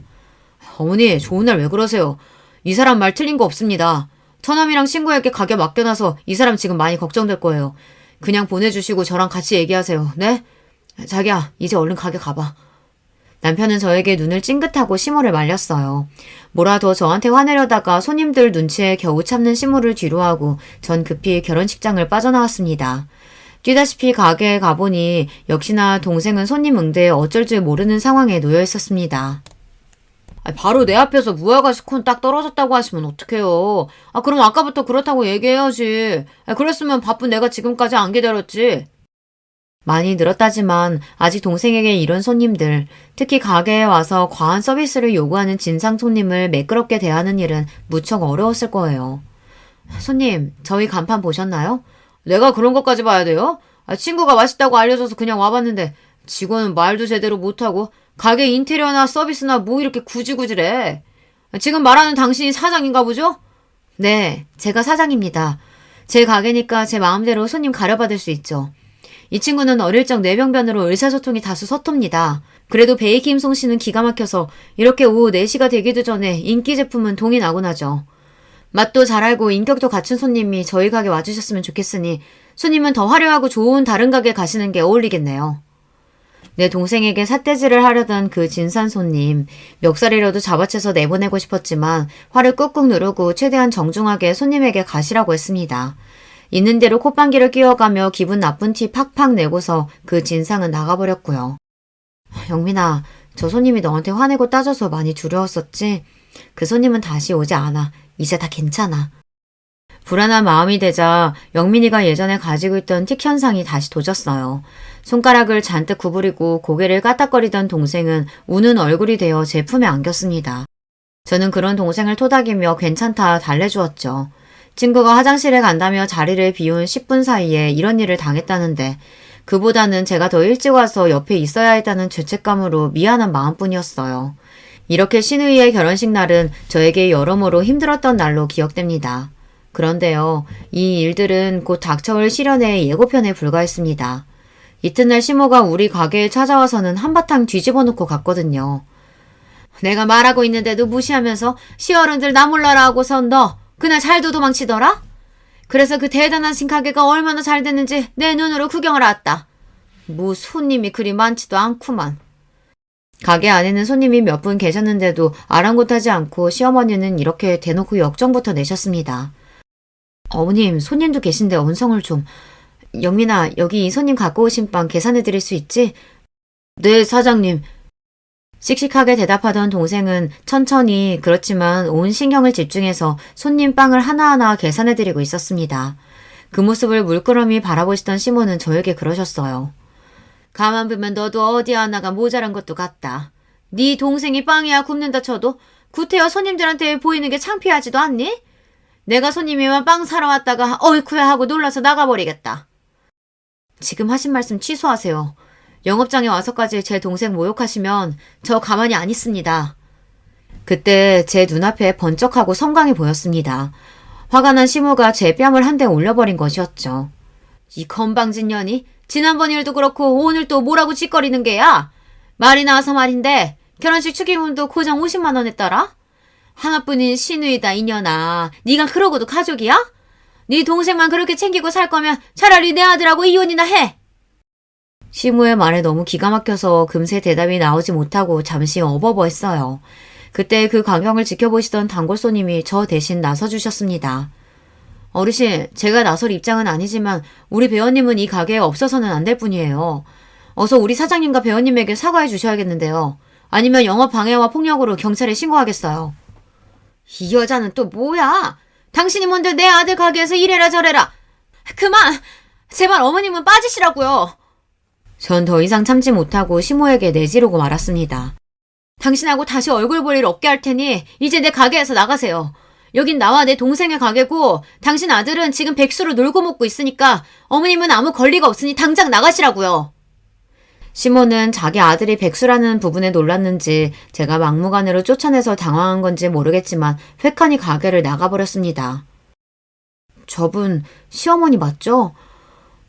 어머니, 좋은 날 왜 그러세요? 이 사람 말 틀린 거 없습니다. 처남이랑 친구에게 가게 맡겨놔서 이 사람 지금 많이 걱정될 거예요. 그냥 보내주시고 저랑 같이 얘기하세요. 네? 자기야, 이제 얼른 가게 가봐. 남편은 저에게 눈을 찡긋하고 시모를 말렸어요. 뭐라 더 저한테 화내려다가 손님들 눈치에 겨우 참는 시모를 뒤로하고 전 급히 결혼식장을 빠져나왔습니다. 뛰다시피 가게에 가보니 역시나 동생은 손님 응대에 어쩔 줄 모르는 상황에 놓여 있었습니다. 바로 내 앞에서 무화과시 콘 딱 떨어졌다고 하시면 어떡해요. 그럼 아까부터 그렇다고 얘기해야지. 그랬으면 바쁜 내가 지금까지 안 기다렸지. 많이 늘었다지만 아직 동생에게 이런 손님들, 특히 가게에 와서 과한 서비스를 요구하는 진상 손님을 매끄럽게 대하는 일은 무척 어려웠을 거예요. 손님, 저희 간판 보셨나요? 내가 그런 것까지 봐야 돼요? 친구가 맛있다고 알려줘서 그냥 와봤는데 직원은 말도 제대로 못하고 가게 인테리어나 서비스나 뭐 이렇게 구질구질해. 지금 말하는 당신이 사장인가 보죠? 네, 제가 사장입니다. 제 가게니까 제 마음대로 손님 가려받을 수 있죠. 이 친구는 어릴 적 뇌병변으로 의사소통이 다소 서툽니다. 그래도 베이킹 솜씨는 기가 막혀서 이렇게 오후 4시가 되기도 전에 인기 제품은 동이 나곤 하죠. 맛도 잘 알고 인격도 갖춘 손님이 저희 가게 와주셨으면 좋겠으니 손님은 더 화려하고 좋은 다른 가게 가시는 게 어울리겠네요. 내 동생에게 삿대질을 하려던 그 진산 손님, 멱살이라도 잡아채서 내보내고 싶었지만 화를 꾹꾹 누르고 최대한 정중하게 손님에게 가시라고 했습니다. 있는 대로 콧방귀를 끼워가며 기분 나쁜 티 팍팍 내고서 그 진상은 나가버렸고요. 영민아, 저 손님이 너한테 화내고 따져서 많이 두려웠었지? 그 손님은 다시 오지 않아. 이제 다 괜찮아. 불안한 마음이 되자 영민이가 예전에 가지고 있던 틱 현상이 다시 도졌어요. 손가락을 잔뜩 구부리고 고개를 까딱거리던 동생은 우는 얼굴이 되어 제 품에 안겼습니다. 저는 그런 동생을 토닥이며 괜찮다 달래주었죠. 친구가 화장실에 간다며 자리를 비운 10분 사이에 이런 일을 당했다는데 그보다는 제가 더 일찍 와서 옆에 있어야 했다는 죄책감으로 미안한 마음뿐이었어요. 이렇게 신우이의 결혼식 날은 저에게 여러모로 힘들었던 날로 기억됩니다. 그런데요, 이 일들은 곧 닥쳐올 시련의 예고편에 불과했습니다. 이튿날 시모가 우리 가게에 찾아와서는 한바탕 뒤집어 놓고 갔거든요. 내가 말하고 있는데도 무시하면서 시어른들 나 몰라라 하고선 너 그날 잘도 도망치더라? 그래서 그 대단한 신가게가 얼마나 잘 됐는지 내 눈으로 구경을 왔다. 뭐 손님이 그리 많지도 않구만. 가게 안에는 손님이 몇 분 계셨는데도 아랑곳하지 않고 시어머니는 이렇게 대놓고 역정부터 내셨습니다. 어머님, 손님도 계신데 언성을 좀. 영민아, 여기 이 손님 갖고 오신 빵 계산해 드릴 수 있지? 네, 사장님. 씩씩하게 대답하던 동생은 천천히 그렇지만 온 신경을 집중해서 손님 빵을 하나하나 계산해드리고 있었습니다. 그 모습을 물끄러미 바라보시던 시모는 저에게 그러셨어요. 가만 보면 너도 어디 하나가 모자란 것도 같다. 네 동생이 빵이야 굽는다 쳐도 구태여 손님들한테 보이는 게 창피하지도 않니? 내가 손님이면 빵 사러 왔다가 어이쿠야 하고 놀라서 나가버리겠다. 지금 하신 말씀 취소하세요. 영업장에 와서까지 제 동생 모욕하시면 저 가만히 안 있습니다. 그때 제 눈앞에 번쩍하고 성광이 보였습니다. 화가 난 시모가 제 뺨을 한 대 올려버린 것이었죠. 이 건방진 년이 지난번 일도 그렇고 오늘 또 뭐라고 짓거리는 게야? 말이 나와서 말인데 결혼식 축의금도 고정 50만 원 했더라? 하나뿐인 시누이다 이년아. 네가 그러고도 가족이야? 네 동생만 그렇게 챙기고 살 거면 차라리 내 아들하고 이혼이나 해. 시무의 말에 너무 기가 막혀서 금세 대답이 나오지 못하고 잠시 어버버했어요. 그때 그 광경을 지켜보시던 단골 손님이 저 대신 나서주셨습니다. 어르신, 제가 나설 입장은 아니지만 우리 배우님은 이 가게에 없어서는 안 될 뿐이에요. 어서 우리 사장님과 배우님에게 사과해 주셔야겠는데요. 아니면 영업 방해와 폭력으로 경찰에 신고하겠어요. 이 여자는 또 뭐야? 당신이 뭔데 내 아들 가게에서 이래라 저래라. 그만! 제발 어머님은 빠지시라고요. 전 더 이상 참지 못하고 시모에게 내지르고 말았습니다. 당신하고 다시 얼굴 볼 일 없게 할 테니 이제 내 가게에서 나가세요. 여긴 나와 내 동생의 가게고 당신 아들은 지금 백수로 놀고 먹고 있으니까 어머님은 아무 권리가 없으니 당장 나가시라고요. 시모는 자기 아들이 백수라는 부분에 놀랐는지 제가 막무가내로 쫓아내서 당황한 건지 모르겠지만 획하니 가게를 나가버렸습니다. 저분 시어머니 맞죠?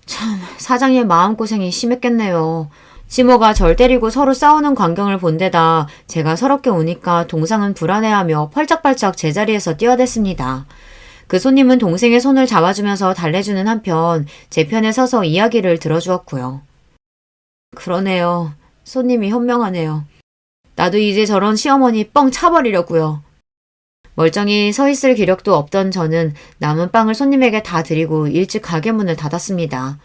참 사장님의 마음고생이 심했겠네요. 시모가 절 때리고 서로 싸우는 광경을 본 데다 제가 서럽게 우니까 동상은 불안해하며 펄짝펄짝 제자리에서 뛰어댔습니다. 그 손님은 동생의 손을 잡아주면서 달래주는 한편 제 편에 서서 이야기를 들어주었고요. 그러네요. 손님이 현명하네요. 나도 이제 저런 시어머니 뻥 차버리려고요. 멀쩡히 서 있을 기력도 없던 저는 남은 빵을 손님에게 다 드리고 일찍 가게 문을 닫았습니다.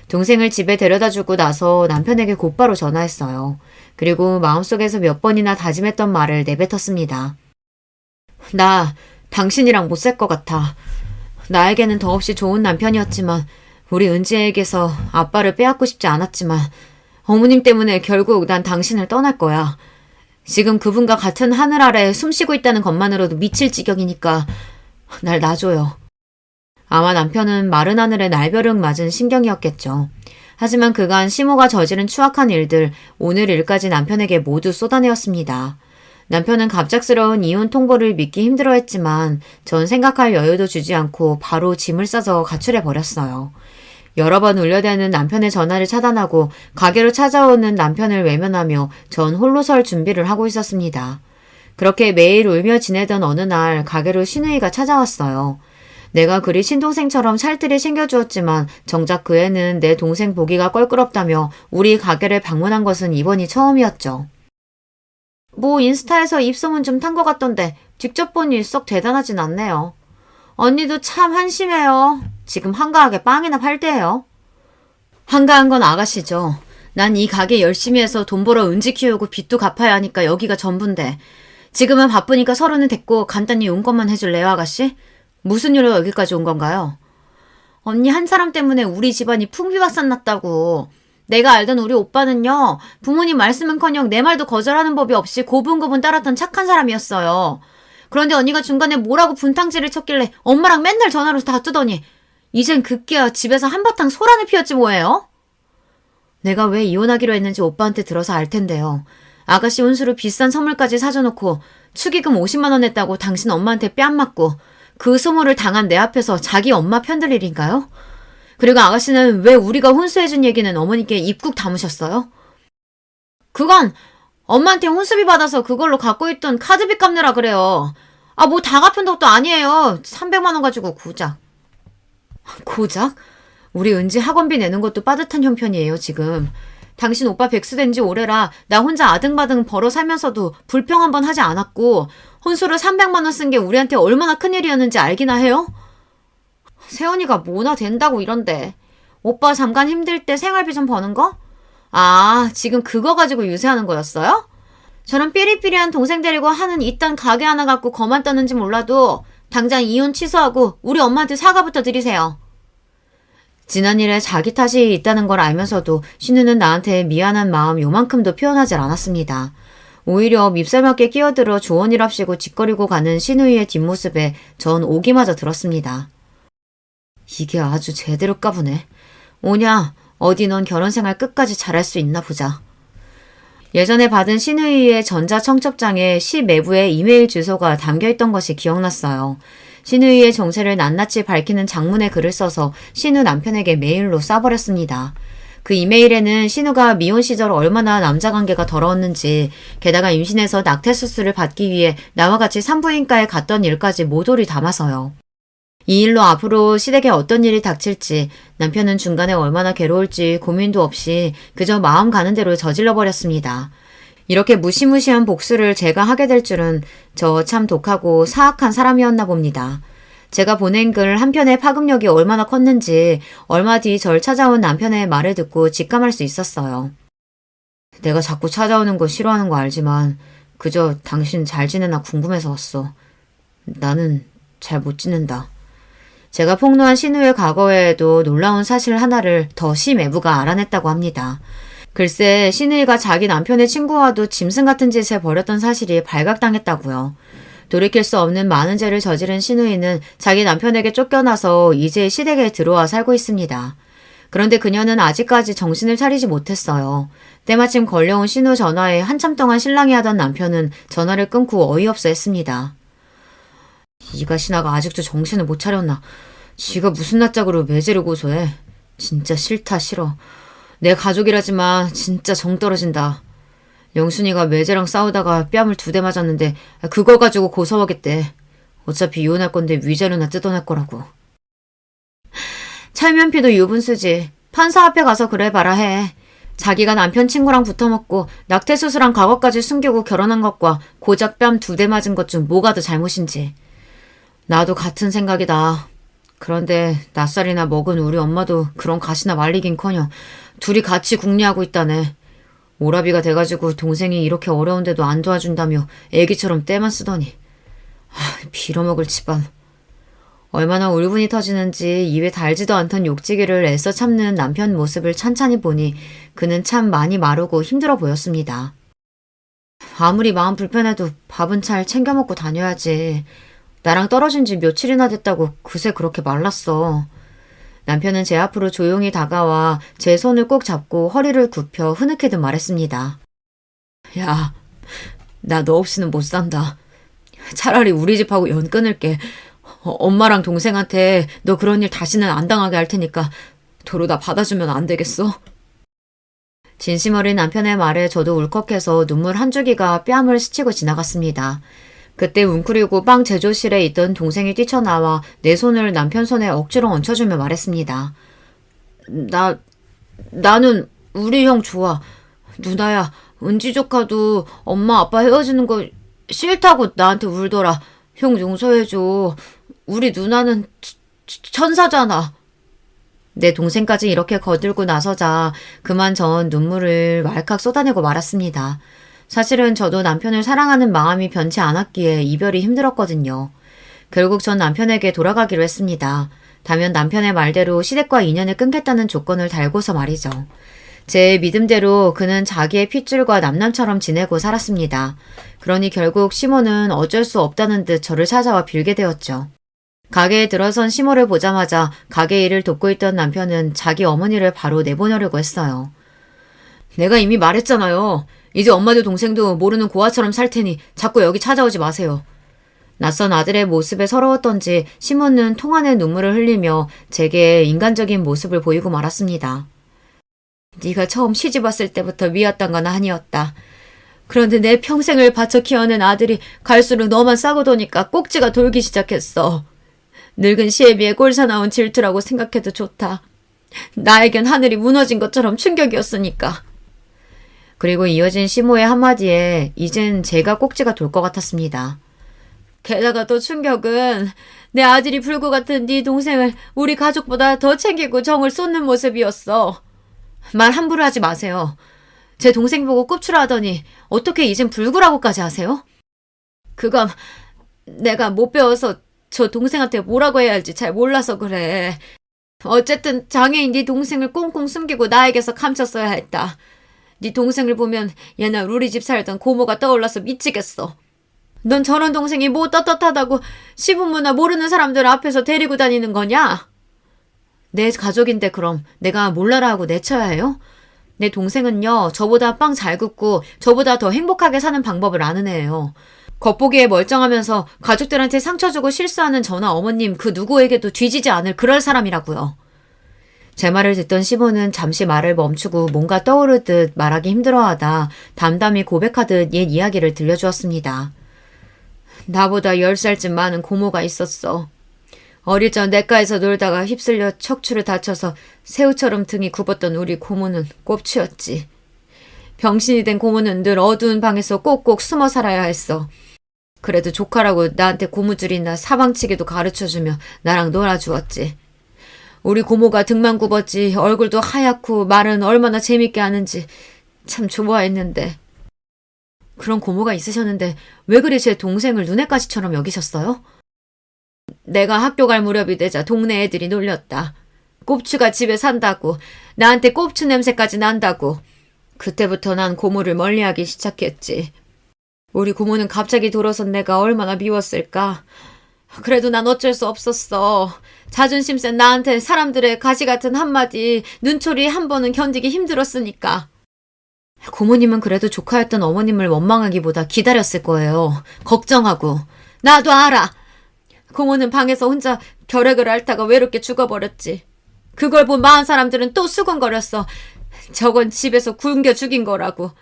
동생을 집에 데려다주고 나서 남편에게 곧바로 전화했어요. 그리고 마음속에서 몇 번이나 다짐했던 말을 내뱉었습니다. 나 당신이랑 못 살 것 같아. 나에게는 더없이 좋은 남편이었지만 우리 은지에게서 아빠를 빼앗고 싶지 않았지만 어머님 때문에 결국 난 당신을 떠날 거야. 지금 그분과 같은 하늘 아래 숨쉬고 있다는 것만으로도 미칠 지경이니까 날 놔줘요. 아마 남편은 마른 하늘에 날벼락 맞은 심경이었겠죠. 하지만 그간 시모가 저지른 추악한 일들, 오늘 일까지 남편에게 모두 쏟아내었습니다. 남편은 갑작스러운 이혼 통보를 믿기 힘들어했지만 전 생각할 여유도 주지 않고 바로 짐을 싸서 가출해버렸어요. 여러 번 울려대는 남편의 전화를 차단하고 가게로 찾아오는 남편을 외면하며 전 홀로 설 준비를 하고 있었습니다. 그렇게 매일 울며 지내던 어느 날 가게로 시누이가 찾아왔어요. 내가 그리 친동생처럼 살뜰히 챙겨주었지만 정작 그 애는 내 동생 보기가 껄끄럽다며 우리 가게를 방문한 것은 이번이 처음이었죠. 뭐 인스타에서 입소문 좀 탄 것 같던데 직접 보니 썩 대단하진 않네요. 언니도 참 한심해요. 지금 한가하게 빵이나 팔 때예요. 한가한 건 아가씨죠. 난 이 가게 열심히 해서 돈 벌어 은지 키우고 빚도 갚아야 하니까 여기가 전부인데 지금은 바쁘니까 서로는 됐고 간단히 용건만 해줄래요 아가씨? 무슨 일로 여기까지 온 건가요? 언니 한 사람 때문에 우리 집안이 풍비박산 났다고. 내가 알던 우리 오빠는요. 부모님 말씀은커녕 내 말도 거절하는 법이 없이 고분고분 따랐던 착한 사람이었어요. 그런데 언니가 중간에 뭐라고 분탕질을 쳤길래 엄마랑 맨날 전화로 다투더니 이젠 급기야 집에서 한바탕 소란을 피웠지 뭐예요? 내가 왜 이혼하기로 했는지 오빠한테 들어서 알 텐데요. 아가씨 혼수로 비싼 선물까지 사줘놓고 축의금 50만 원 냈다고 당신 엄마한테 뺨 맞고 그 소모를 당한 내 앞에서 자기 엄마 편들 일인가요? 그리고 아가씨는 왜 우리가 혼수해준 얘기는 어머니께 입국 담으셨어요? 그건 엄마한테 혼수비 받아서 그걸로 갖고 있던 카드비 갚느라 그래요. 아, 뭐 다 갚은 것도 아니에요. 300만 원 가지고 고작. 고작? 우리 은지 학원비 내는 것도 빠듯한 형편이에요, 지금. 당신 오빠 백수 된 지 오래라 나 혼자 아등바등 벌어 살면서도 불평 한 번 하지 않았고 혼수로 300만 원 쓴 게 우리한테 얼마나 큰일이었는지 알기나 해요? 세연이가 뭐나 된다고 이런데. 오빠 잠깐 힘들 때 생활비 좀 버는 거? 아, 지금 그거 가지고 유세하는 거였어요? 저런 삐리삐리한 동생 데리고 하는 이딴 가게 하나 갖고 거만 떠는지 몰라도 당장 이혼 취소하고 우리 엄마한테 사과부터 드리세요. 지난 일에 자기 탓이 있다는 걸 알면서도 신우는 나한테 미안한 마음 요만큼도 표현하지 않았습니다. 오히려 밉살맞게 끼어들어 조언이랍시고 짓거리고 가는 신우이의 뒷모습에 전 오기마저 들었습니다. 이게 아주 제대로 까부네. 오냐, 어디 넌 결혼생활 끝까지 잘할 수 있나 보자. 예전에 받은 신우이의 전자청첩장에 시 매부의 이메일 주소가 담겨있던 것이 기억났어요. 신우이의 정체를 낱낱이 밝히는 장문의 글을 써서 신우 남편에게 메일로 쏴버렸습니다. 그 이메일에는 신우가 미혼 시절 얼마나 남자관계가 더러웠는지, 게다가 임신해서 낙태수술을 받기 위해 나와 같이 산부인과에 갔던 일까지 모조리 담아서요. 이 일로 앞으로 시댁에 어떤 일이 닥칠지, 남편은 중간에 얼마나 괴로울지 고민도 없이 그저 마음 가는 대로 저질러버렸습니다. 이렇게 무시무시한 복수를 제가 하게 될 줄은 저 참 독하고 사악한 사람이었나 봅니다. 제가 보낸 글 한 편의 파급력이 얼마나 컸는지 얼마 뒤 절 찾아온 남편의 말을 듣고 직감할 수 있었어요. 내가 자꾸 찾아오는 거 싫어하는 거 알지만 그저 당신 잘 지내나 궁금해서 왔어. 나는 잘 못 지낸다. 제가 폭로한 신우의 과거에도 놀라운 사실 하나를 더 시매부가 알아냈다고 합니다. 글쎄 신우이가 자기 남편의 친구와도 짐승 같은 짓을 벌였던 사실이 발각당했다고요. 돌이킬 수 없는 많은 죄를 저지른 신우이는 자기 남편에게 쫓겨나서 이제 시댁에 들어와 살고 있습니다. 그런데 그녀는 아직까지 정신을 차리지 못했어요. 때마침 걸려온 신우 전화에 한참 동안 실랑이 하던 남편은 전화를 끊고 어이없어 했습니다. 이가 신하가 아직도 정신을 못 차렸나. 지가 무슨 낯짝으로 매제를 고소해. 진짜 싫다 싫어. 내 가족이라지만 진짜 정 떨어진다. 영순이가 매제랑 싸우다가 뺨을 2대 맞았는데 그걸 가지고 고소하겠대. 어차피 이혼할 건데 위자료나 뜯어낼 거라고. 철면피도 유분수지. 판사 앞에 가서 그래봐라 해. 자기가 남편 친구랑 붙어먹고 낙태수술한 과거까지 숨기고 결혼한 것과 고작 뺨 2대 맞은 것 중 뭐가 더 잘못인지. 나도 같은 생각이다. 그런데 낯살이나 먹은 우리 엄마도 그런 가시나 말리긴커녕 둘이 같이 궁리하고 있다네. 오라비가 돼가지고 동생이 이렇게 어려운데도 안 도와준다며 애기처럼 떼만 쓰더니. 빌어먹을 집안. 얼마나 울분이 터지는지 입에 달지도 않던 욕지기를 애써 참는 남편 모습을 찬찬히 보니 그는 참 많이 마르고 힘들어 보였습니다. 아무리 마음 불편해도 밥은 잘 챙겨 먹고 다녀야지. 나랑 떨어진 지 며칠이나 됐다고 그새 그렇게 말랐어. 남편은 제 앞으로 조용히 다가와 제 손을 꼭 잡고 허리를 굽혀 흐느끼듯 말했습니다. 야, 나 너 없이는 못 산다. 차라리 우리 집하고 연 끊을게. 엄마랑 동생한테 너 그런 일 다시는 안 당하게 할 테니까 도로 다 받아주면 안 되겠어? 진심 어린 남편의 말에 저도 울컥해서 눈물 한 줄기가 뺨을 스치고 지나갔습니다. 그때 웅크리고 빵 제조실에 있던 동생이 뛰쳐나와 내 손을 남편 손에 억지로 얹혀주며 말했습니다. 나는 우리 형 좋아. 누나야, 은지 조카도 엄마 아빠 헤어지는 거 싫다고 나한테 울더라. 형 용서해줘. 우리 누나는 천사잖아. 내 동생까지 이렇게 거들고 나서자 그만 전 눈물을 왈칵 쏟아내고 말았습니다. 사실은 저도 남편을 사랑하는 마음이 변치 않았기에 이별이 힘들었거든요. 결국 전 남편에게 돌아가기로 했습니다. 다만 남편의 말대로 시댁과 인연을 끊겠다는 조건을 달고서 말이죠. 제 믿음대로 그는 자기의 핏줄과 남남처럼 지내고 살았습니다. 그러니 결국 시모는 어쩔 수 없다는 듯 저를 찾아와 빌게 되었죠. 가게에 들어선 시모를 보자마자 가게 일을 돕고 있던 남편은 자기 어머니를 바로 내보내려고 했어요. 내가 이미 말했잖아요. 이제 엄마도 동생도 모르는 고아처럼 살 테니 자꾸 여기 찾아오지 마세요. 낯선 아들의 모습에 서러웠던지 시모는 통안의 눈물을 흘리며 제게 인간적인 모습을 보이고 말았습니다. 네가 처음 시집 왔을 때부터 미웠던 건 아니었다. 그런데 내 평생을 바쳐 키워낸 아들이 갈수록 너만 싸고 도니까 꼭지가 돌기 시작했어. 늙은 시애비의 꼴사나운 질투라고 생각해도 좋다. 나에겐 하늘이 무너진 것처럼 충격이었으니까. 그리고 이어진 시모의 한마디에 이젠 제가 꼭지가 돌 것 같았습니다. 게다가 또 충격은 내 아들이 불구 같은 네 동생을 우리 가족보다 더 챙기고 정을 쏟는 모습이었어. 말 함부로 하지 마세요. 제 동생 보고 꼽추라하더니 어떻게 이젠 불구라고까지 하세요? 그건 내가 못 배워서 저 동생한테 뭐라고 해야 할지 잘 몰라서 그래. 어쨌든 장애인 네 동생을 꽁꽁 숨기고 나에게서 감췄어야 했다. 네 동생을 보면 옛날 우리 집 살던 고모가 떠올라서 미치겠어. 넌 저런 동생이 뭐 떳떳하다고 시부모나 모르는 사람들 앞에서 데리고 다니는 거냐? 내 가족인데 그럼 내가 몰라라 하고 내쳐야 해요? 내 동생은요, 저보다 빵 잘 굽고 저보다 더 행복하게 사는 방법을 아는 애예요. 겉보기에 멀쩡하면서 가족들한테 상처 주고 실수하는 저나 어머님 그 누구에게도 뒤지지 않을 그럴 사람이라고요. 제 말을 듣던 시모는 잠시 말을 멈추고 뭔가 떠오르듯 말하기 힘들어하다 담담히 고백하듯 옛 이야기를 들려주었습니다. 나보다 10살쯤 많은 고모가 있었어. 어릴 적 냇가에서 놀다가 휩쓸려 척추를 다쳐서 새우처럼 등이 굽었던 우리 고모는 꼽치였지. 병신이 된 고모는 늘 어두운 방에서 꼭꼭 숨어 살아야 했어. 그래도 조카라고 나한테 고무줄이나 사방치기도 가르쳐주며 나랑 놀아주었지. 우리 고모가 등만 굽었지 얼굴도 하얗고 말은 얼마나 재밌게 하는지 참 좋아했는데. 그런 고모가 있으셨는데 왜 그리 제 동생을 눈엣 가시처럼 여기셨어요? 내가 학교 갈 무렵이 되자 동네 애들이 놀렸다. 꼽추가 집에 산다고, 나한테 꼽추 냄새까지 난다고. 그때부터 난 고모를 멀리하기 시작했지. 우리 고모는 갑자기 돌아선 내가 얼마나 미웠을까. 그래도 난 어쩔 수 없었어. 자존심 센 나한테 사람들의 가시 같은 한마디, 눈초리 한 번은 견디기 힘들었으니까. 고모님은 그래도 조카였던 어머님을 원망하기보다 기다렸을 거예요. 걱정하고. 나도 알아. 고모는 방에서 혼자 결핵을 앓다가 외롭게 죽어버렸지. 그걸 본 마흔 사람들은 또 수군거렸어. 저건 집에서 굶겨 죽인 거라고.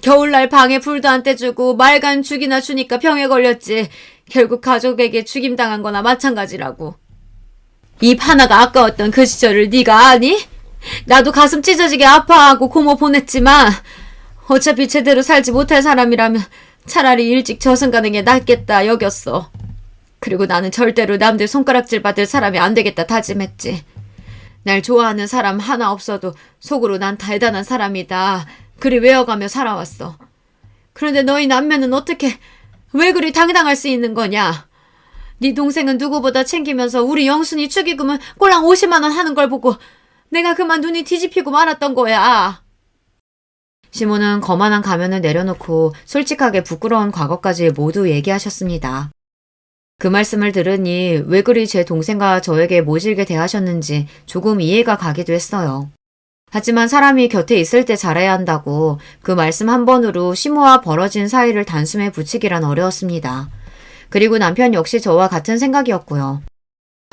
겨울날 방에 불도 안 떼주고 말간 죽이나 주니까 병에 걸렸지. 결국 가족에게 죽임당한 거나 마찬가지라고. 입 하나가 아까웠던 그 시절을 네가 아니? 나도 가슴 찢어지게 아파하고 고모 보냈지만 어차피 제대로 살지 못할 사람이라면 차라리 일찍 저승 가는 게 낫겠다 여겼어. 그리고 나는 절대로 남들 손가락질 받을 사람이 안 되겠다 다짐했지. 날 좋아하는 사람 하나 없어도 속으로 난 대단한 사람이다. 그리 외워가며 살아왔어. 그런데 너희 남매는 어떻게 왜 그리 당당할 수 있는 거냐? 네 동생은 누구보다 챙기면서 우리 영순이 축의금은 꼴랑 50만 원 하는 걸 보고 내가 그만 눈이 뒤집히고 말았던 거야. 시모는 거만한 가면을 내려놓고 솔직하게 부끄러운 과거까지 모두 얘기하셨습니다. 그 말씀을 들으니 왜 그리 제 동생과 저에게 모질게 대하셨는지 조금 이해가 가기도 했어요. 하지만 사람이 곁에 있을 때 잘해야 한다고 그 말씀 한 번으로 시모와 벌어진 사이를 단숨에 붙이기란 어려웠습니다. 그리고 남편 역시 저와 같은 생각이었고요.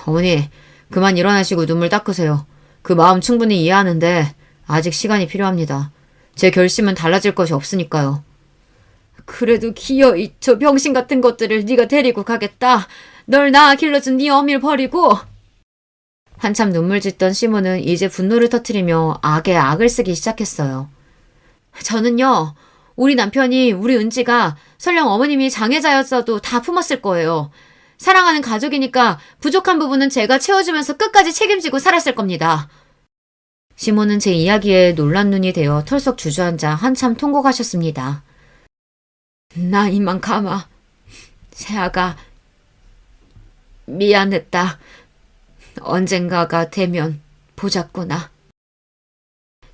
어머니, 그만 일어나시고 눈물 닦으세요. 그 마음 충분히 이해하는데 아직 시간이 필요합니다. 제 결심은 달라질 것이 없으니까요. 그래도 기어이 저 병신 같은 것들을 네가 데리고 가겠다. 널 낳아 길러준 네 어미를 버리고. 한참 눈물 짓던 시모는 이제 분노를 터뜨리며 악에 악을 쓰기 시작했어요. 저는요. 우리 남편이 우리 은지가 설령 어머님이 장애자였어도 다 품었을 거예요. 사랑하는 가족이니까 부족한 부분은 제가 채워주면서 끝까지 책임지고 살았을 겁니다. 시모는 제 이야기에 놀란 눈이 되어 털썩 주저앉아 한참 통곡하셨습니다. 나 이만 가마. 새아가 미안했다. 언젠가가 되면 보자꾸나.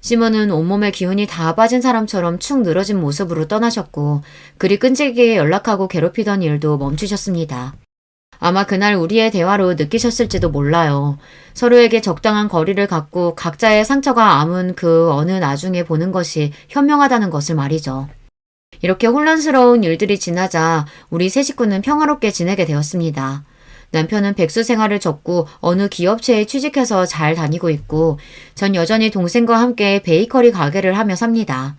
시몬은 온몸에 기운이 다 빠진 사람처럼 축 늘어진 모습으로 떠나셨고 그리 끈질기게 연락하고 괴롭히던 일도 멈추셨습니다. 아마 그날 우리의 대화로 느끼셨을지도 몰라요. 서로에게 적당한 거리를 갖고 각자의 상처가 아문 그 어느 나중에 보는 것이 현명하다는 것을 말이죠. 이렇게 혼란스러운 일들이 지나자 우리 세 식구는 평화롭게 지내게 되었습니다. 남편은 백수 생활을 접고 어느 기업체에 취직해서 잘 다니고 있고 전 여전히 동생과 함께 베이커리 가게를 하며 삽니다.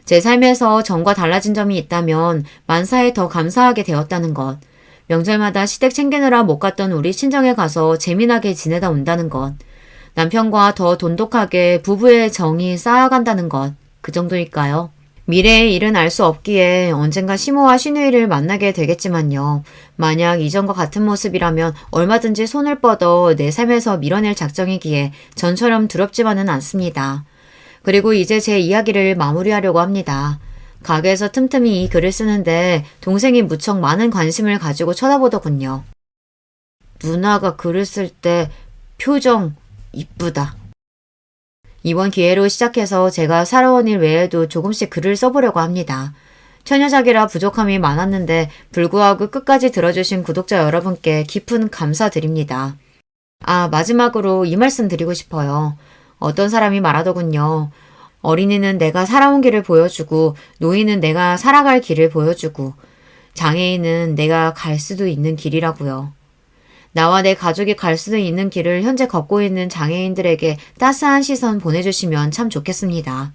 제 삶에서 전과 달라진 점이 있다면 만사에 더 감사하게 되었다는 것, 명절마다 시댁 챙기느라 못 갔던 우리 친정에 가서 재미나게 지내다 온다는 것, 남편과 더 돈독하게 부부의 정이 쌓아간다는 것, 그 정도일까요? 미래의 일은 알 수 없기에 언젠가 시모와 시누이를 만나게 되겠지만요. 만약 이전과 같은 모습이라면 얼마든지 손을 뻗어 내 삶에서 밀어낼 작정이기에 전처럼 두렵지만은 않습니다. 그리고 이제 제 이야기를 마무리하려고 합니다. 가게에서 틈틈이 이 글을 쓰는데 동생이 무척 많은 관심을 가지고 쳐다보더군요. 누나가 글을 쓸 때 표정 이쁘다. 이번 기회로 시작해서 제가 살아온 일 외에도 조금씩 글을 써보려고 합니다. 처녀작이라 부족함이 많았는데 불구하고 끝까지 들어주신 구독자 여러분께 깊은 감사드립니다. 마지막으로 이 말씀 드리고 싶어요. 어떤 사람이 말하더군요. 어린이는 내가 살아온 길을 보여주고 노인은 내가 살아갈 길을 보여주고 장애인은 내가 갈 수도 있는 길이라고요. 나와 내 가족이 갈 수도 있는 길을 현재 걷고 있는 장애인들에게 따스한 시선 보내주시면 참 좋겠습니다.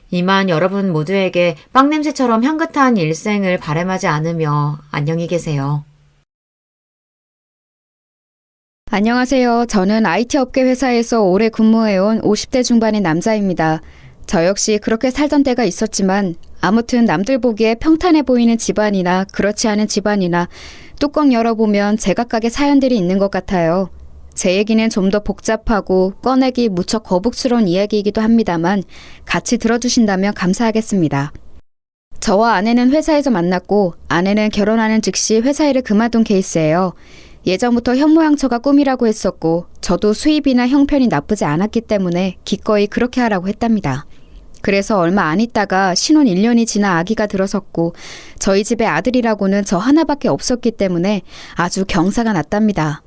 이만 여러분 모두에게 빵냄새처럼 향긋한 일생을 바람하지 않으며 안녕히 계세요. 안녕하세요. 저는 IT 업계 회사에서 오래 근무해온 50대 중반의 남자입니다. 저 역시 그렇게 살던 때가 있었지만 아무튼 남들 보기에 평탄해 보이는 집안이나 그렇지 않은 집안이나 뚜껑 열어보면 제각각의 사연들이 있는 것 같아요. 제 얘기는 좀 더 복잡하고 꺼내기 무척 거북스러운 이야기이기도 합니다만 같이 들어주신다면 감사하겠습니다. 저와 아내는 회사에서 만났고 아내는 결혼하는 즉시 회사 일을 그만둔 케이스예요. 예전부터 현모양처가 꿈이라고 했었고 저도 수입이나 형편이 나쁘지 않았기 때문에 기꺼이 그렇게 하라고 했답니다. 그래서 얼마 안 있다가 신혼 1년이 지나 아기가 들어섰고 저희 집에 아들이라고는 저 하나밖에 없었기 때문에 아주 경사가 났답니다.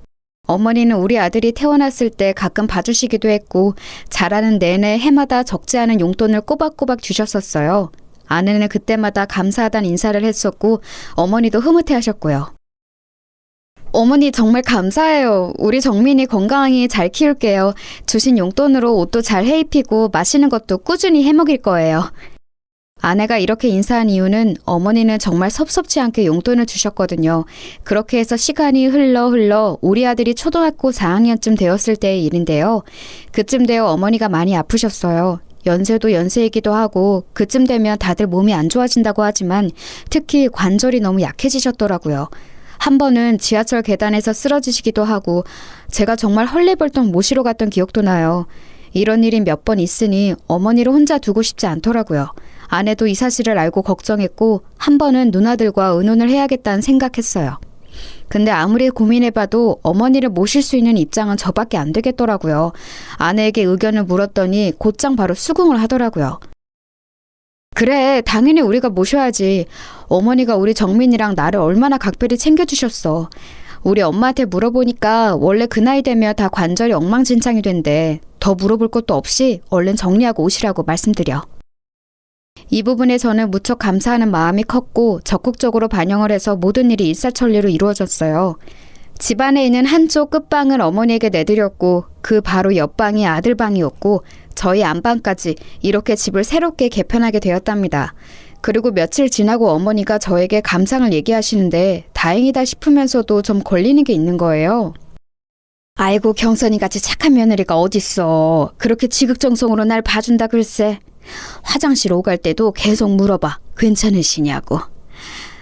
어머니는 우리 아들이 태어났을 때 가끔 봐주시기도 했고 자라는 내내 해마다 적지 않은 용돈을 꼬박꼬박 주셨었어요. 아내는 그때마다 감사하다는 인사를 했었고 어머니도 흐뭇해하셨고요. 어머니 정말 감사해요. 우리 정민이 건강히 잘 키울게요. 주신 용돈으로 옷도 잘 해입히고 맛있는 것도 꾸준히 해먹일 거예요. 아내가 이렇게 인사한 이유는 어머니는 정말 섭섭지 않게 용돈을 주셨거든요. 그렇게 해서 시간이 흘러 우리 아들이 초등학교 4학년쯤 되었을 때의 일인데요. 그쯤 되어 어머니가 많이 아프셨어요. 연세도 연세이기도 하고 그쯤 되면 다들 몸이 안 좋아진다고 하지만 특히 관절이 너무 약해지셨더라고요. 한 번은 지하철 계단에서 쓰러지시기도 하고 제가 정말 헐레벌떡 모시러 갔던 기억도 나요. 이런 일이 몇 번 있으니 어머니를 혼자 두고 싶지 않더라고요. 아내도 이 사실을 알고 걱정했고 한 번은 누나들과 의논을 해야겠다는 생각했어요. 근데 아무리 고민해봐도 어머니를 모실 수 있는 입장은 저밖에 안 되겠더라고요. 아내에게 의견을 물었더니 곧장 바로 수긍을 하더라고요. 그래, 당연히 우리가 모셔야지. 어머니가 우리 정민이랑 나를 얼마나 각별히 챙겨주셨어. 우리 엄마한테 물어보니까 원래 그 나이 되면 다 관절이 엉망진창이 된대. 더 물어볼 것도 없이 얼른 정리하고 오시라고 말씀드려. 이 부분에 저는 무척 감사하는 마음이 컸고 적극적으로 반영을 해서 모든 일이 일사천리로 이루어졌어요. 집안에 있는 한쪽 끝방을 어머니에게 내드렸고 그 바로 옆방이 아들방이었고 저희 안방까지 이렇게 집을 새롭게 개편하게 되었답니다. 그리고 며칠 지나고 어머니가 저에게 감상을 얘기하시는데 다행이다 싶으면서도 좀 걸리는 게 있는 거예요. 아이고 경선이같이 착한 며느리가 어딨어. 그렇게 지극정성으로 날 봐준다 글쎄. 화장실 오갈 때도 계속 물어봐. 괜찮으시냐고.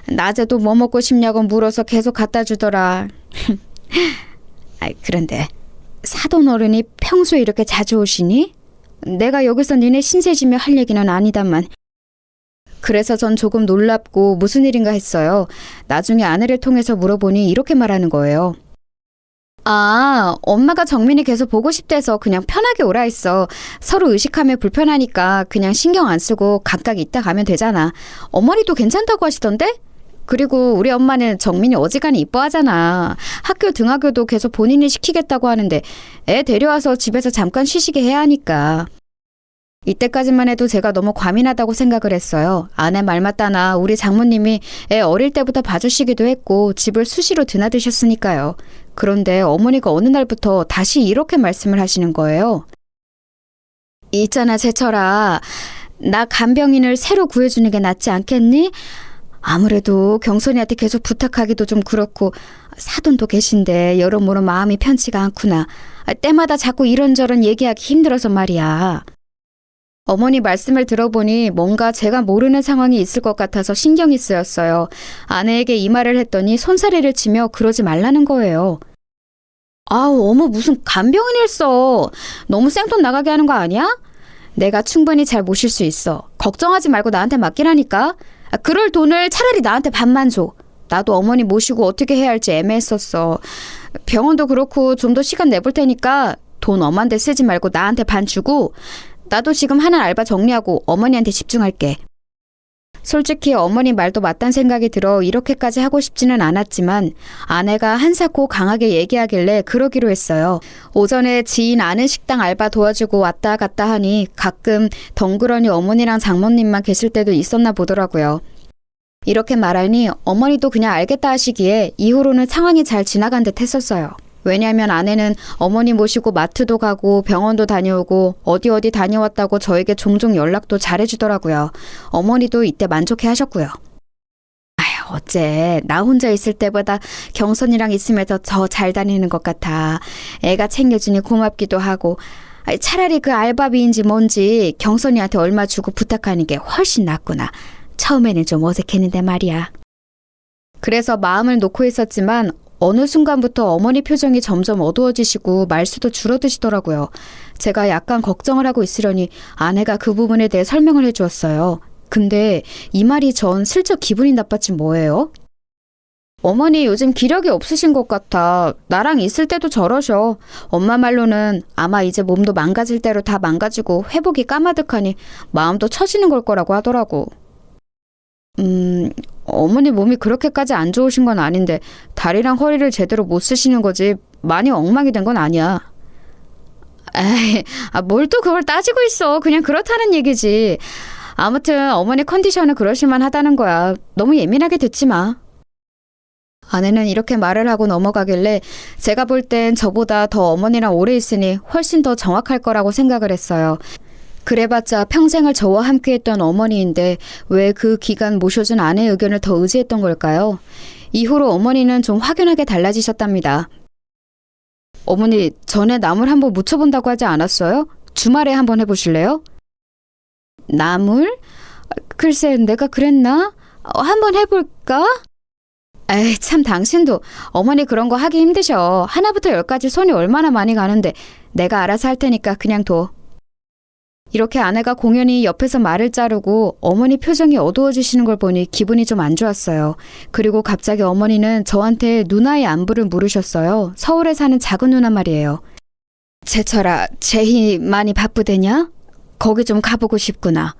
낮에도 뭐 먹고 싶냐고 물어서 계속 갖다 주더라. 그런데 사돈 어른이 평소에 이렇게 자주 오시니? 내가 여기서 니네 신세지며 할 얘기는 아니다만. 그래서 전 조금 놀랍고 무슨 일인가 했어요. 나중에 아내를 통해서 물어보니 이렇게 말하는 거예요. 아, 엄마가 정민이 계속 보고 싶대서 그냥 편하게 오라 했어. 서로 의식하면 불편하니까 그냥 신경 안 쓰고 각각 있다 가면 되잖아. 어머니도 괜찮다고 하시던데? 그리고 우리 엄마는 정민이 어지간히 이뻐하잖아. 학교 등하교도 계속 본인이 시키겠다고 하는데 애 데려와서 집에서 잠깐 쉬시게 해야 하니까. 이때까지만 해도 제가 너무 과민하다고 생각을 했어요. 아내 말 맞다나 우리 장모님이 애 어릴 때부터 봐주시기도 했고 집을 수시로 드나드셨으니까요. 그런데 어머니가 어느 날부터 다시 이렇게 말씀을 하시는 거예요. 있잖아 제철아, 나 간병인을 새로 구해주는 게 낫지 않겠니? 아무래도 경선이한테 계속 부탁하기도 좀 그렇고 사돈도 계신데 여러모로 마음이 편치가 않구나. 때마다 자꾸 이런저런 얘기하기 힘들어서 말이야. 어머니 말씀을 들어보니 뭔가 제가 모르는 상황이 있을 것 같아서 신경이 쓰였어요. 아내에게 이 말을 했더니 손사래를 치며 그러지 말라는 거예요. 아우 어머 무슨 간병인을 써. 너무 생돈 나가게 하는 거 아니야? 내가 충분히 잘 모실 수 있어. 걱정하지 말고 나한테 맡기라니까. 그럴 돈을 차라리 나한테 반만 줘. 나도 어머니 모시고 어떻게 해야 할지 애매했었어. 병원도 그렇고 좀 더 시간 내볼 테니까 돈 엄한데 쓰지 말고 나한테 반 주고 나도 지금 하는 알바 정리하고 어머니한테 집중할게. 솔직히 어머니 말도 맞단 생각이 들어 이렇게까지 하고 싶지는 않았지만 아내가 한사코 강하게 얘기하길래 그러기로 했어요. 오전에 지인 아는 식당 알바 도와주고 왔다 갔다 하니 가끔 덩그러니 어머니랑 장모님만 계실 때도 있었나 보더라고요. 이렇게 말하니 어머니도 그냥 알겠다 하시기에 이후로는 상황이 잘 지나간 듯 했었어요. 왜냐하면 아내는 어머니 모시고 마트도 가고 병원도 다녀오고 어디 다녀왔다고 저에게 종종 연락도 잘해주더라고요. 어머니도 이때 만족해 하셨고요. 아휴, 어째 나 혼자 있을 때보다 경선이랑 있으면 더 잘 다니는 것 같아. 애가 챙겨주니 고맙기도 하고 차라리 그 알바비인지 뭔지 경선이한테 얼마 주고 부탁하는 게 훨씬 낫구나. 처음에는 좀 어색했는데 말이야. 그래서 마음을 놓고 있었지만 어느 순간부터 어머니 표정이 점점 어두워지시고 말수도 줄어드시더라고요. 제가 약간 걱정을 하고 있으려니 아내가 그 부분에 대해 설명을 해주었어요. 근데 이 말이 전 슬쩍 기분이 나빴지 뭐예요? 어머니 요즘 기력이 없으신 것 같아. 나랑 있을 때도 저러셔. 엄마 말로는 아마 이제 몸도 망가질 대로 다 망가지고 회복이 까마득하니 마음도 처지는 걸 거라고 하더라고. 어머니 몸이 그렇게까지 안 좋으신 건 아닌데 다리랑 허리를 제대로 못 쓰시는 거지 많이 엉망이 된 건 아니야. 에이, 뭘 또 그걸 따지고 있어. 그냥 그렇다는 얘기지. 아무튼 어머니 컨디션은 그러실만 하다는 거야. 너무 예민하게 듣지 마. 아내는 이렇게 말을 하고 넘어가길래 제가 볼 땐 저보다 더 어머니랑 오래 있으니 훨씬 더 정확할 거라고 생각을 했어요. 그래봤자 평생을 저와 함께했던 어머니인데 왜 그 기간 모셔준 아내의 의견을 더 의지했던 걸까요? 이후로 어머니는 좀 확연하게 달라지셨답니다. 어머니, 전에 나물 한번 무쳐본다고 하지 않았어요? 주말에 한번 해보실래요? 나물? 글쎄, 내가 그랬나? 한번 해볼까? 에이, 참 당신도 어머니 그런 거 하기 힘드셔. 하나부터 열까지 손이 얼마나 많이 가는데 내가 알아서 할 테니까 그냥 둬. 이렇게 아내가 공연히 옆에서 말을 자르고 어머니 표정이 어두워지시는 걸 보니 기분이 좀 안 좋았어요. 그리고 갑자기 어머니는 저한테 누나의 안부를 물으셨어요. 서울에 사는 작은 누나 말이에요. 제철아, 제희 많이 바쁘대냐? 거기 좀 가보고 싶구나.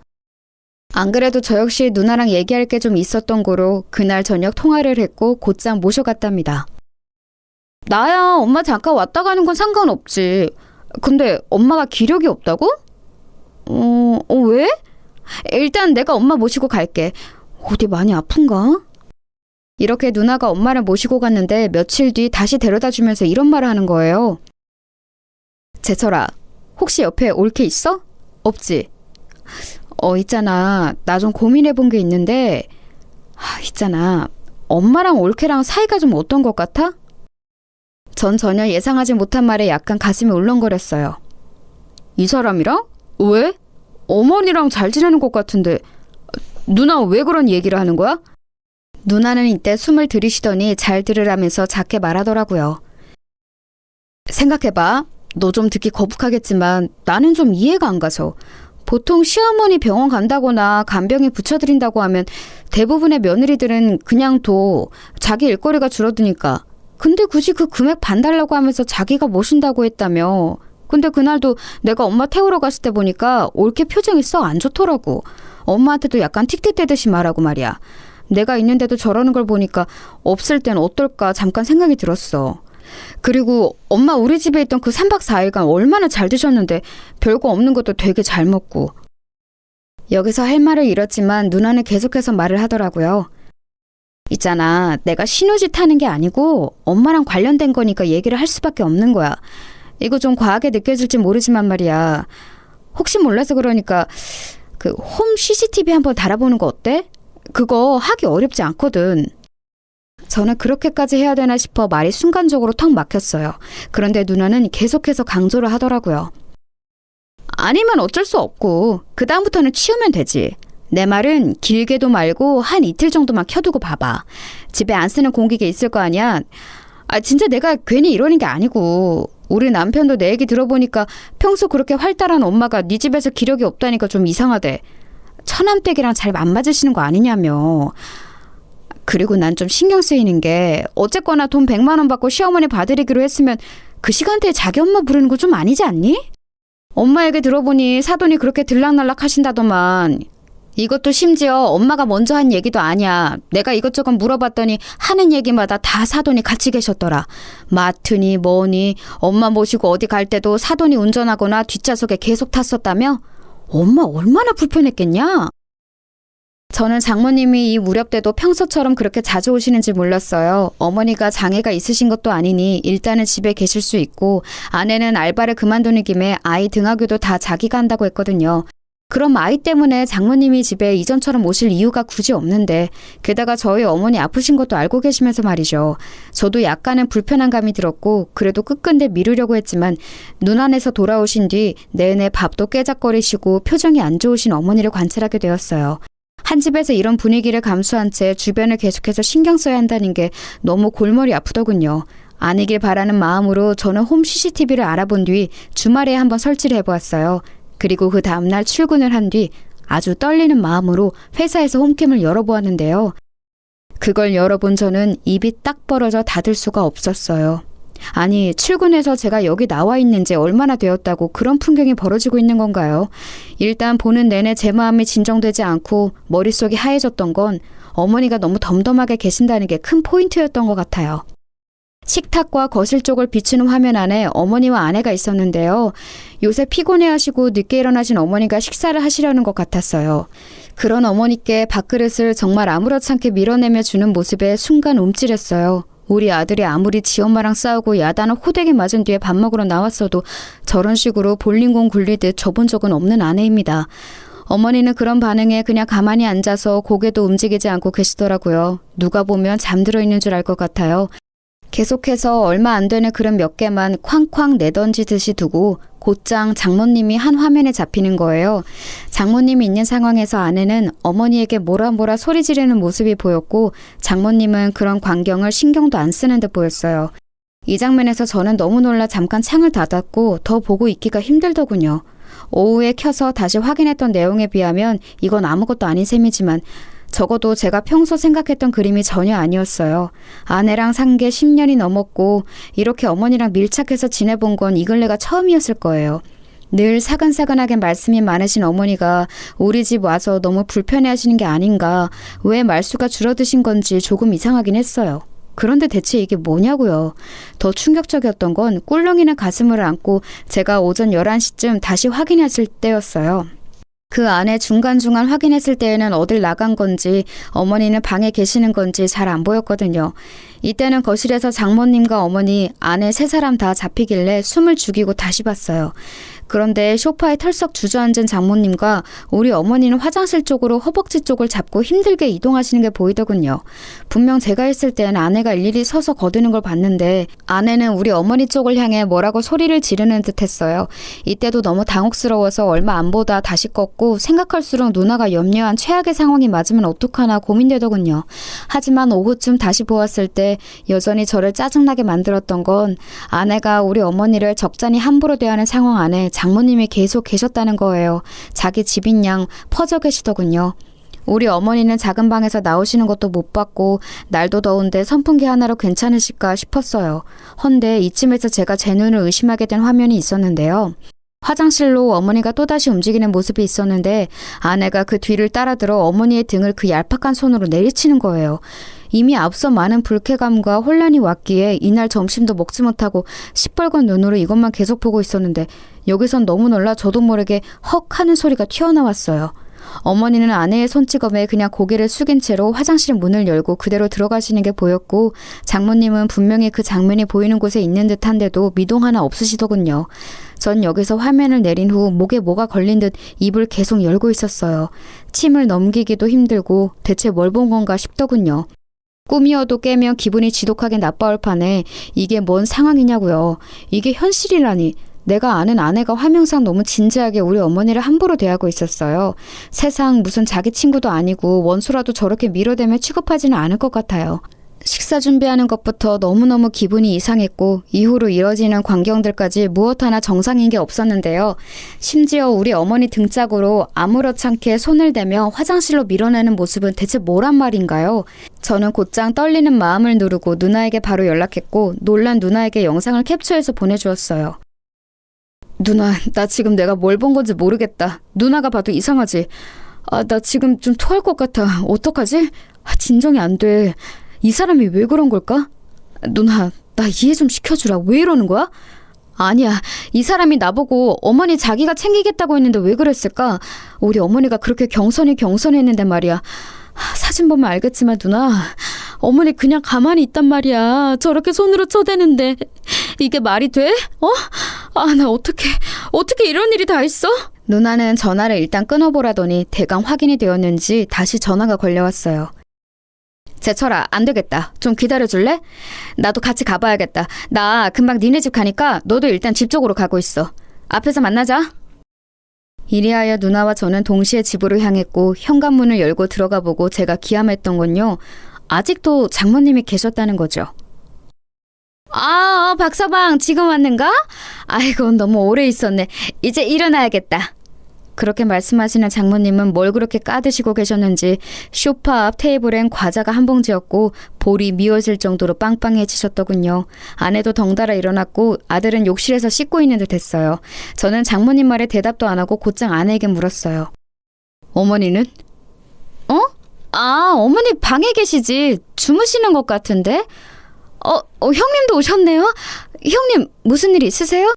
안 그래도 저 역시 누나랑 얘기할 게 좀 있었던 거로 그날 저녁 통화를 했고 곧장 모셔갔답니다. 나야 엄마 잠깐 왔다 가는 건 상관없지. 근데 엄마가 기력이 없다고? 왜? 일단 내가 엄마 모시고 갈게. 어디 많이 아픈가? 이렇게 누나가 엄마를 모시고 갔는데 며칠 뒤 다시 데려다 주면서 이런 말을 하는 거예요. 제철아, 혹시 옆에 올케 있어? 없지? 있잖아. 나 좀 고민해 본 게 있는데, 있잖아. 엄마랑 올케랑 사이가 좀 어떤 것 같아? 전 전혀 예상하지 못한 말에 약간 가슴이 울렁거렸어요. 이 사람이랑? 왜? 어머니랑 잘 지내는 것 같은데 누나 왜 그런 얘기를 하는 거야? 누나는 이때 숨을 들이쉬더니 잘 들으라면서 작게 말하더라고요. 생각해봐. 너 좀 듣기 거북하겠지만 나는 좀 이해가 안 가서. 보통 시어머니 병원 간다거나 간병인 붙여드린다고 하면 대부분의 며느리들은 그냥 둬. 자기 일거리가 줄어드니까. 근데 굳이 그 금액 반 달라고 하면서 자기가 모신다고 했다며. 근데 그날도 내가 엄마 태우러 갔을 때 보니까 올케 표정이 썩 안 좋더라고. 엄마한테도 약간 틱틱대듯이 말하고 말이야. 내가 있는데도 저러는 걸 보니까 없을 땐 어떨까 잠깐 생각이 들었어. 그리고 엄마 우리 집에 있던 그 3박 4일간 얼마나 잘 드셨는데 별거 없는 것도 되게 잘 먹고. 여기서 할 말을 잃었지만 누나는 계속해서 말을 하더라고요. 있잖아, 내가 신우짓 하는 게 아니고 엄마랑 관련된 거니까 얘기를 할 수밖에 없는 거야. 이거 좀 과하게 느껴질지 모르지만 말이야. 혹시 몰라서 그러니까 그 홈 CCTV 한번 달아보는 거 어때? 그거 하기 어렵지 않거든. 저는 그렇게까지 해야 되나 싶어 말이 순간적으로 턱 막혔어요. 그런데 누나는 계속해서 강조를 하더라고요. 아니면 어쩔 수 없고 그 다음부터는 치우면 되지. 내 말은 길게도 말고 한 이틀 정도만 켜두고 봐봐. 집에 안 쓰는 공기계 있을 거 아니야. 진짜 내가 괜히 이러는 게 아니고 우리 남편도 내 얘기 들어보니까 평소 그렇게 활달한 엄마가 네 집에서 기력이 없다니까 좀 이상하대. 처남댁이랑 잘 안 맞으시는 거 아니냐며. 그리고 난 좀 신경 쓰이는 게 어쨌거나 돈 100만 원 받고 시어머니 봐드리기로 했으면 그 시간대에 자기 엄마 부르는 거 좀 아니지 않니? 엄마 얘기 들어보니 사돈이 그렇게 들락날락 하신다더만. 이것도 심지어 엄마가 먼저 한 얘기도 아니야. 내가 이것저것 물어봤더니 하는 얘기마다 다 사돈이 같이 계셨더라. 마트니 뭐니 엄마 모시고 어디 갈 때도 사돈이 운전하거나 뒷좌석에 계속 탔었다며? 엄마 얼마나 불편했겠냐? 저는 장모님이 이 무렵 때도 평소처럼 그렇게 자주 오시는지 몰랐어요. 어머니가 장애가 있으신 것도 아니니 일단은 집에 계실 수 있고 아내는 알바를 그만두는 김에 아이 등하교도 다 자기가 한다고 했거든요. 그럼 아이 때문에 장모님이 집에 이전처럼 오실 이유가 굳이 없는데 게다가 저희 어머니 아프신 것도 알고 계시면서 말이죠. 저도 약간은 불편한 감이 들었고 그래도 끝끝내 미루려고 했지만 눈 안에서 돌아오신 뒤 내내 밥도 깨작거리시고 표정이 안 좋으신 어머니를 관찰하게 되었어요. 한 집에서 이런 분위기를 감수한 채 주변을 계속해서 신경 써야 한다는 게 너무 골머리 아프더군요. 아니길 바라는 마음으로 저는 홈 CCTV를 알아본 뒤 주말에 한번 설치를 해보았어요. 그리고 그 다음날 출근을 한 뒤 아주 떨리는 마음으로 회사에서 홈캠을 열어보았는데요. 그걸 열어본 저는 입이 딱 벌어져 닫을 수가 없었어요. 아니, 출근해서 제가 여기 나와 있는 지 얼마나 되었다고 그런 풍경이 벌어지고 있는 건가요? 일단 보는 내내 제 마음이 진정되지 않고 머릿속이 하얘졌던 건 어머니가 너무 덤덤하게 계신다는 게 큰 포인트였던 것 같아요. 식탁과 거실 쪽을 비추는 화면 안에 어머니와 아내가 있었는데요. 요새 피곤해하시고 늦게 일어나신 어머니가 식사를 하시려는 것 같았어요. 그런 어머니께 밥그릇을 정말 아무렇지 않게 밀어내며 주는 모습에 순간 움찔했어요. 우리 아들이 아무리 지 엄마랑 싸우고 야단을 호되게 맞은 뒤에 밥 먹으러 나왔어도 저런 식으로 볼링공 굴리듯 줘본 적은 없는 아내입니다. 어머니는 그런 반응에 그냥 가만히 앉아서 고개도 움직이지 않고 계시더라고요. 누가 보면 잠들어 있는 줄 알 것 같아요. 계속해서 얼마 안 되는 그릇 몇 개만 쾅쾅 내던지듯이 두고 곧장 장모님이 한 화면에 잡히는 거예요. 장모님이 있는 상황에서 아내는 어머니에게 뭐라 소리 지르는 모습이 보였고 장모님은 그런 광경을 신경도 안 쓰는 듯 보였어요. 이 장면에서 저는 너무 놀라 잠깐 창을 닫았고 더 보고 있기가 힘들더군요. 오후에 켜서 다시 확인했던 내용에 비하면 이건 아무것도 아닌 셈이지만 적어도 제가 평소 생각했던 그림이 전혀 아니었어요. 아내랑 산 게 10년이 넘었고 이렇게 어머니랑 밀착해서 지내본 건 이 근래가 처음이었을 거예요. 늘 사근사근하게 말씀이 많으신 어머니가 우리 집 와서 너무 불편해하시는 게 아닌가, 왜 말수가 줄어드신 건지 조금 이상하긴 했어요. 그런데 대체 이게 뭐냐고요. 더 충격적이었던 건 꿀렁이는 가슴을 안고 제가 오전 11시쯤 다시 확인했을 때였어요. 그 안에 중간중간 확인했을 때에는 어딜 나간 건지 어머니는 방에 계시는 건지 잘 안 보였거든요. 이때는 거실에서 장모님과 어머니, 아내 세 사람 다 잡히길래 숨을 죽이고 다시 봤어요. 그런데 소파에 털썩 주저앉은 장모님과 우리 어머니는 화장실 쪽으로 허벅지 쪽을 잡고 힘들게 이동하시는 게 보이더군요. 분명 제가 있을 땐 아내가 일일이 서서 거드는 걸 봤는데 아내는 우리 어머니 쪽을 향해 뭐라고 소리를 지르는 듯 했어요. 이때도 너무 당혹스러워서 얼마 안 보다 다시 껐고 생각할수록 누나가 염려한 최악의 상황이 맞으면 어떡하나 고민되더군요. 하지만 오후쯤 다시 보았을 때 여전히 저를 짜증나게 만들었던 건 아내가 우리 어머니를 적잖이 함부로 대하는 상황 안에 장모님이 계속 계셨다는 거예요. 자기 집인 양 퍼져 계시더군요. 우리 어머니는 작은 방에서 나오시는 것도 못 봤고 날도 더운데 선풍기 하나로 괜찮으실까 싶었어요. 헌데 이쯤에서 제가 제 눈을 의심하게 된 화면이 있었는데요. 화장실로 어머니가 또다시 움직이는 모습이 있었는데 아내가 그 뒤를 따라들어 어머니의 등을 그 얄팍한 손으로 내리치는 거예요. 이미 앞서 많은 불쾌감과 혼란이 왔기에 이날 점심도 먹지 못하고 시뻘건 눈으로 이것만 계속 보고 있었는데 여기선 너무 놀라 저도 모르게 헉 하는 소리가 튀어나왔어요. 어머니는 아내의 손찌검에 그냥 고개를 숙인 채로 화장실 문을 열고 그대로 들어가시는 게 보였고 장모님은 분명히 그 장면이 보이는 곳에 있는 듯한데도 미동 하나 없으시더군요. 전 여기서 화면을 내린 후 목에 뭐가 걸린 듯 입을 계속 열고 있었어요. 침을 넘기기도 힘들고 대체 뭘 본 건가 싶더군요. 꿈이어도 깨면 기분이 지독하게 나빠올 판에 이게 뭔 상황이냐고요. 이게 현실이라니. 내가 아는 아내가 화면상 너무 진지하게 우리 어머니를 함부로 대하고 있었어요. 세상 무슨 자기 친구도 아니고 원수라도 저렇게 밀어대며 취급하지는 않을 것 같아요. 식사 준비하는 것부터 너무너무 기분이 이상했고 이후로 이뤄지는 광경들까지 무엇 하나 정상인 게 없었는데요. 심지어 우리 어머니 등짝으로 아무렇지 않게 손을 대며 화장실로 밀어내는 모습은 대체 뭐란 말인가요? 저는 곧장 떨리는 마음을 누르고 누나에게 바로 연락했고 놀란 누나에게 영상을 캡처해서 보내주었어요. 누나, 나 지금 내가 뭘 본 건지 모르겠다. 누나가 봐도 이상하지? 나 지금 좀 토할 것 같아. 어떡하지? 진정이 안 돼. 이 사람이 왜 그런 걸까? 누나, 나 이해 좀 시켜주라. 왜 이러는 거야? 아니야. 이 사람이 나보고 어머니 자기가 챙기겠다고 했는데 왜 그랬을까? 우리 어머니가 그렇게 경선했는데 말이야. 사진 보면 알겠지만 누나, 어머니 그냥 가만히 있단 말이야. 저렇게 손으로 쳐대는데 이게 말이 돼? 나 어떻게 이런 일이 다 있어? 누나는 전화를 일단 끊어보라더니 대강 확인이 되었는지 다시 전화가 걸려왔어요. 제철아, 안 되겠다. 좀 기다려줄래? 나도 같이 가봐야겠다. 나 금방 니네 집 가니까 너도 일단 집 쪽으로 가고 있어. 앞에서 만나자. 이리하여 누나와 저는 동시에 집으로 향했고 현관문을 열고 들어가 보고 제가 기함했던 건요. 아직도 장모님이 계셨다는 거죠. 박서방 지금 왔는가? 아이고, 너무 오래 있었네. 이제 일어나야겠다. 그렇게 말씀하시는 장모님은 뭘 그렇게 까드시고 계셨는지 소파 앞 테이블엔 과자가 한 봉지였고 볼이 미어질 정도로 빵빵해지셨더군요. 아내도 덩달아 일어났고 아들은 욕실에서 씻고 있는 듯 했어요. 저는 장모님 말에 대답도 안 하고 곧장 아내에게 물었어요. 어머니는? 어머니 방에 계시지. 주무시는 것 같은데? 형님도 오셨네요? 형님 무슨 일 있으세요?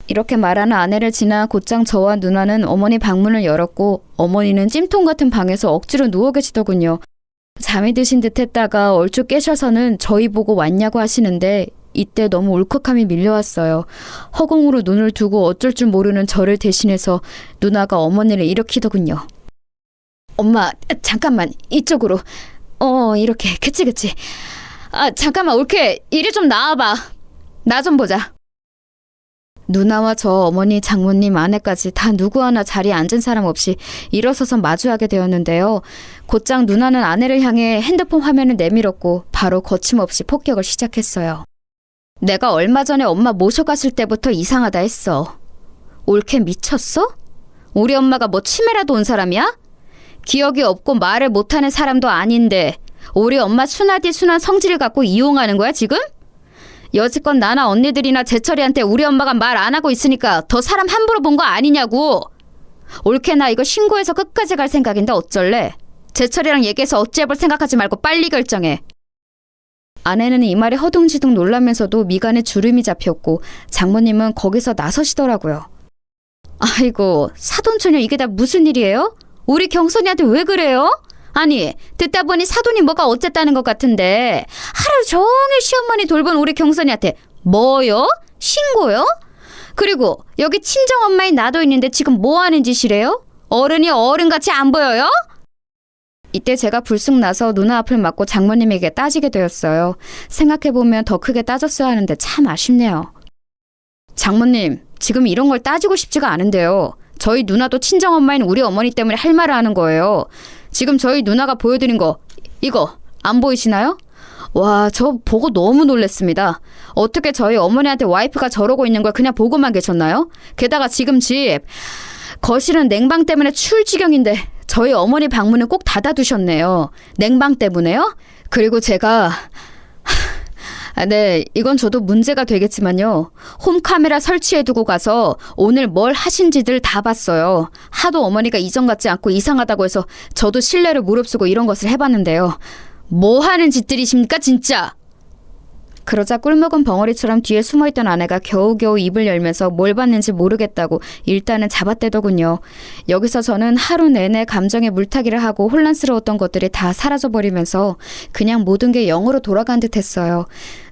이렇게 말하는 아내를 지나 곧장 저와 누나는 어머니 방문을 열었고 어머니는 찜통 같은 방에서 억지로 누워 계시더군요. 잠이 드신 듯 했다가 얼추 깨셔서는 저희 보고 왔냐고 하시는데 이때 너무 울컥함이 밀려왔어요. 허공으로 눈을 두고 어쩔 줄 모르는 저를 대신해서 누나가 어머니를 일으키더군요. 엄마, 잠깐만, 이쪽으로. 이렇게, 그치. 잠깐만, 올케, 이리 좀 나와봐. 나 좀 보자. 누나와 저 어머니, 장모님, 아내까지 다 누구 하나 자리에 앉은 사람 없이 일어서서 마주하게 되었는데요. 곧장 누나는 아내를 향해 핸드폰 화면을 내밀었고 바로 거침없이 폭격을 시작했어요. 내가 얼마 전에 엄마 모셔갔을 때부터 이상하다 했어. 올케 미쳤어? 우리 엄마가 뭐 치매라도 온 사람이야? 기억이 없고 말을 못하는 사람도 아닌데 우리 엄마 순하디 순한 성질을 갖고 이용하는 거야 지금? 여지껏 나나 언니들이나 제철이한테 우리 엄마가 말 안 하고 있으니까 더 사람 함부로 본 거 아니냐고. 올케 나 이거 신고해서 끝까지 갈 생각인데 어쩔래? 제철이랑 얘기해서 어찌해볼 생각하지 말고 빨리 결정해. 아내는 이 말에 허둥지둥 놀라면서도 미간에 주름이 잡혔고 장모님은 거기서 나서시더라고요. 아이고 사돈처녀 이게 다 무슨 일이에요? 우리 경선이한테 왜 그래요? 아니 듣다 보니 사돈이 뭐가 어쨌다는 것 같은데 하루 종일 시어머니 돌본 우리 경선이한테 뭐요? 신고요? 그리고 여기 친정엄마인 나도 있는데 지금 뭐하는 짓이래요? 어른이 어른같이 안 보여요? 이때 제가 불쑥 나서 누나 앞을 막고 장모님에게 따지게 되었어요. 생각해보면 더 크게 따졌어야 하는데 참 아쉽네요. 장모님, 지금 이런 걸 따지고 싶지가 않은데요. 저희 누나도 친정엄마인 우리 어머니 때문에 할 말을 하는 거예요. 지금 저희 누나가 보여드린 거 이거 안 보이시나요? 와, 저 보고 너무 놀랐습니다. 어떻게 저희 어머니한테 와이프가 저러고 있는 걸 그냥 보고만 계셨나요? 게다가 지금 집 거실은 냉방 때문에 추울 지경인데 저희 어머니 방문은 꼭 닫아두셨네요. 냉방 때문에요? 그리고 제가 네, 이건 저도 문제가 되겠지만요. 홈카메라 설치해두고 가서 오늘 뭘 하신지들 다 봤어요. 하도 어머니가 이전 같지 않고 이상하다고 해서 저도 신뢰를 무릅쓰고 이런 것을 해봤는데요. 뭐 하는 짓들이십니까 진짜? 그러자 꿀먹은 벙어리처럼 뒤에 숨어있던 아내가 겨우겨우 입을 열면서 뭘 봤는지 모르겠다고 일단은 잡아떼더군요. 여기서 저는 하루 내내 감정에 물타기를 하고 혼란스러웠던 것들이 다 사라져버리면서 그냥 모든 게 영으로 돌아간 듯했어요.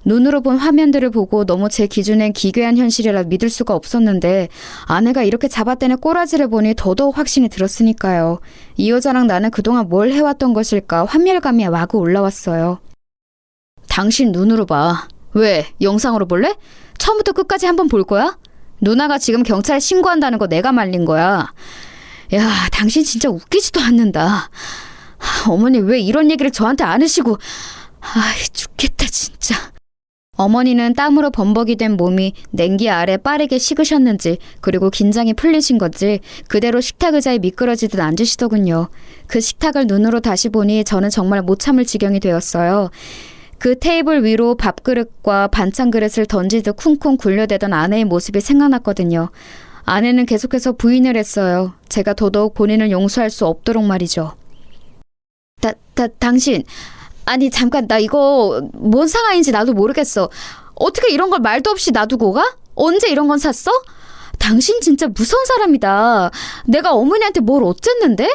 눈으로 본 화면들을 보고 너무 제 기준엔 기괴한 현실이라 믿을 수가 없었는데 아내가 이렇게 잡아떼는 꼬라지를 보니 더더욱 확신이 들었으니까요. 이 여자랑 나는 그동안 뭘 해왔던 것일까 환멸감이 마구 올라왔어요. 당신 눈으로 봐. 왜? 영상으로 볼래? 처음부터 끝까지 한번 볼 거야? 누나가 지금 경찰에 신고한다는 거 내가 말린 거야. 야, 당신 진짜 웃기지도 않는다. 어머니 왜 이런 얘기를 저한테 안 하시고. 죽겠다 진짜. 어머니는 땀으로 범벅이 된 몸이 냉기 아래 빠르게 식으셨는지 그리고 긴장이 풀리신 건지 그대로 식탁 의자에 미끄러지듯 앉으시더군요. 그 식탁을 눈으로 다시 보니 저는 정말 못 참을 지경이 되었어요. 그 테이블 위로 밥그릇과 반찬 그릇을 던지듯 쿵쿵 굴려대던 아내의 모습이 생각났거든요. 아내는 계속해서 부인을 했어요. 제가 더더욱 본인을 용서할 수 없도록 말이죠. 당신, 아니 잠깐 나 이거 뭔 상황인지 나도 모르겠어. 어떻게 이런 걸 말도 없이 놔두고 가? 언제 이런 건 샀어? 당신 진짜 무서운 사람이다. 내가 어머니한테 뭘 어쨌는데?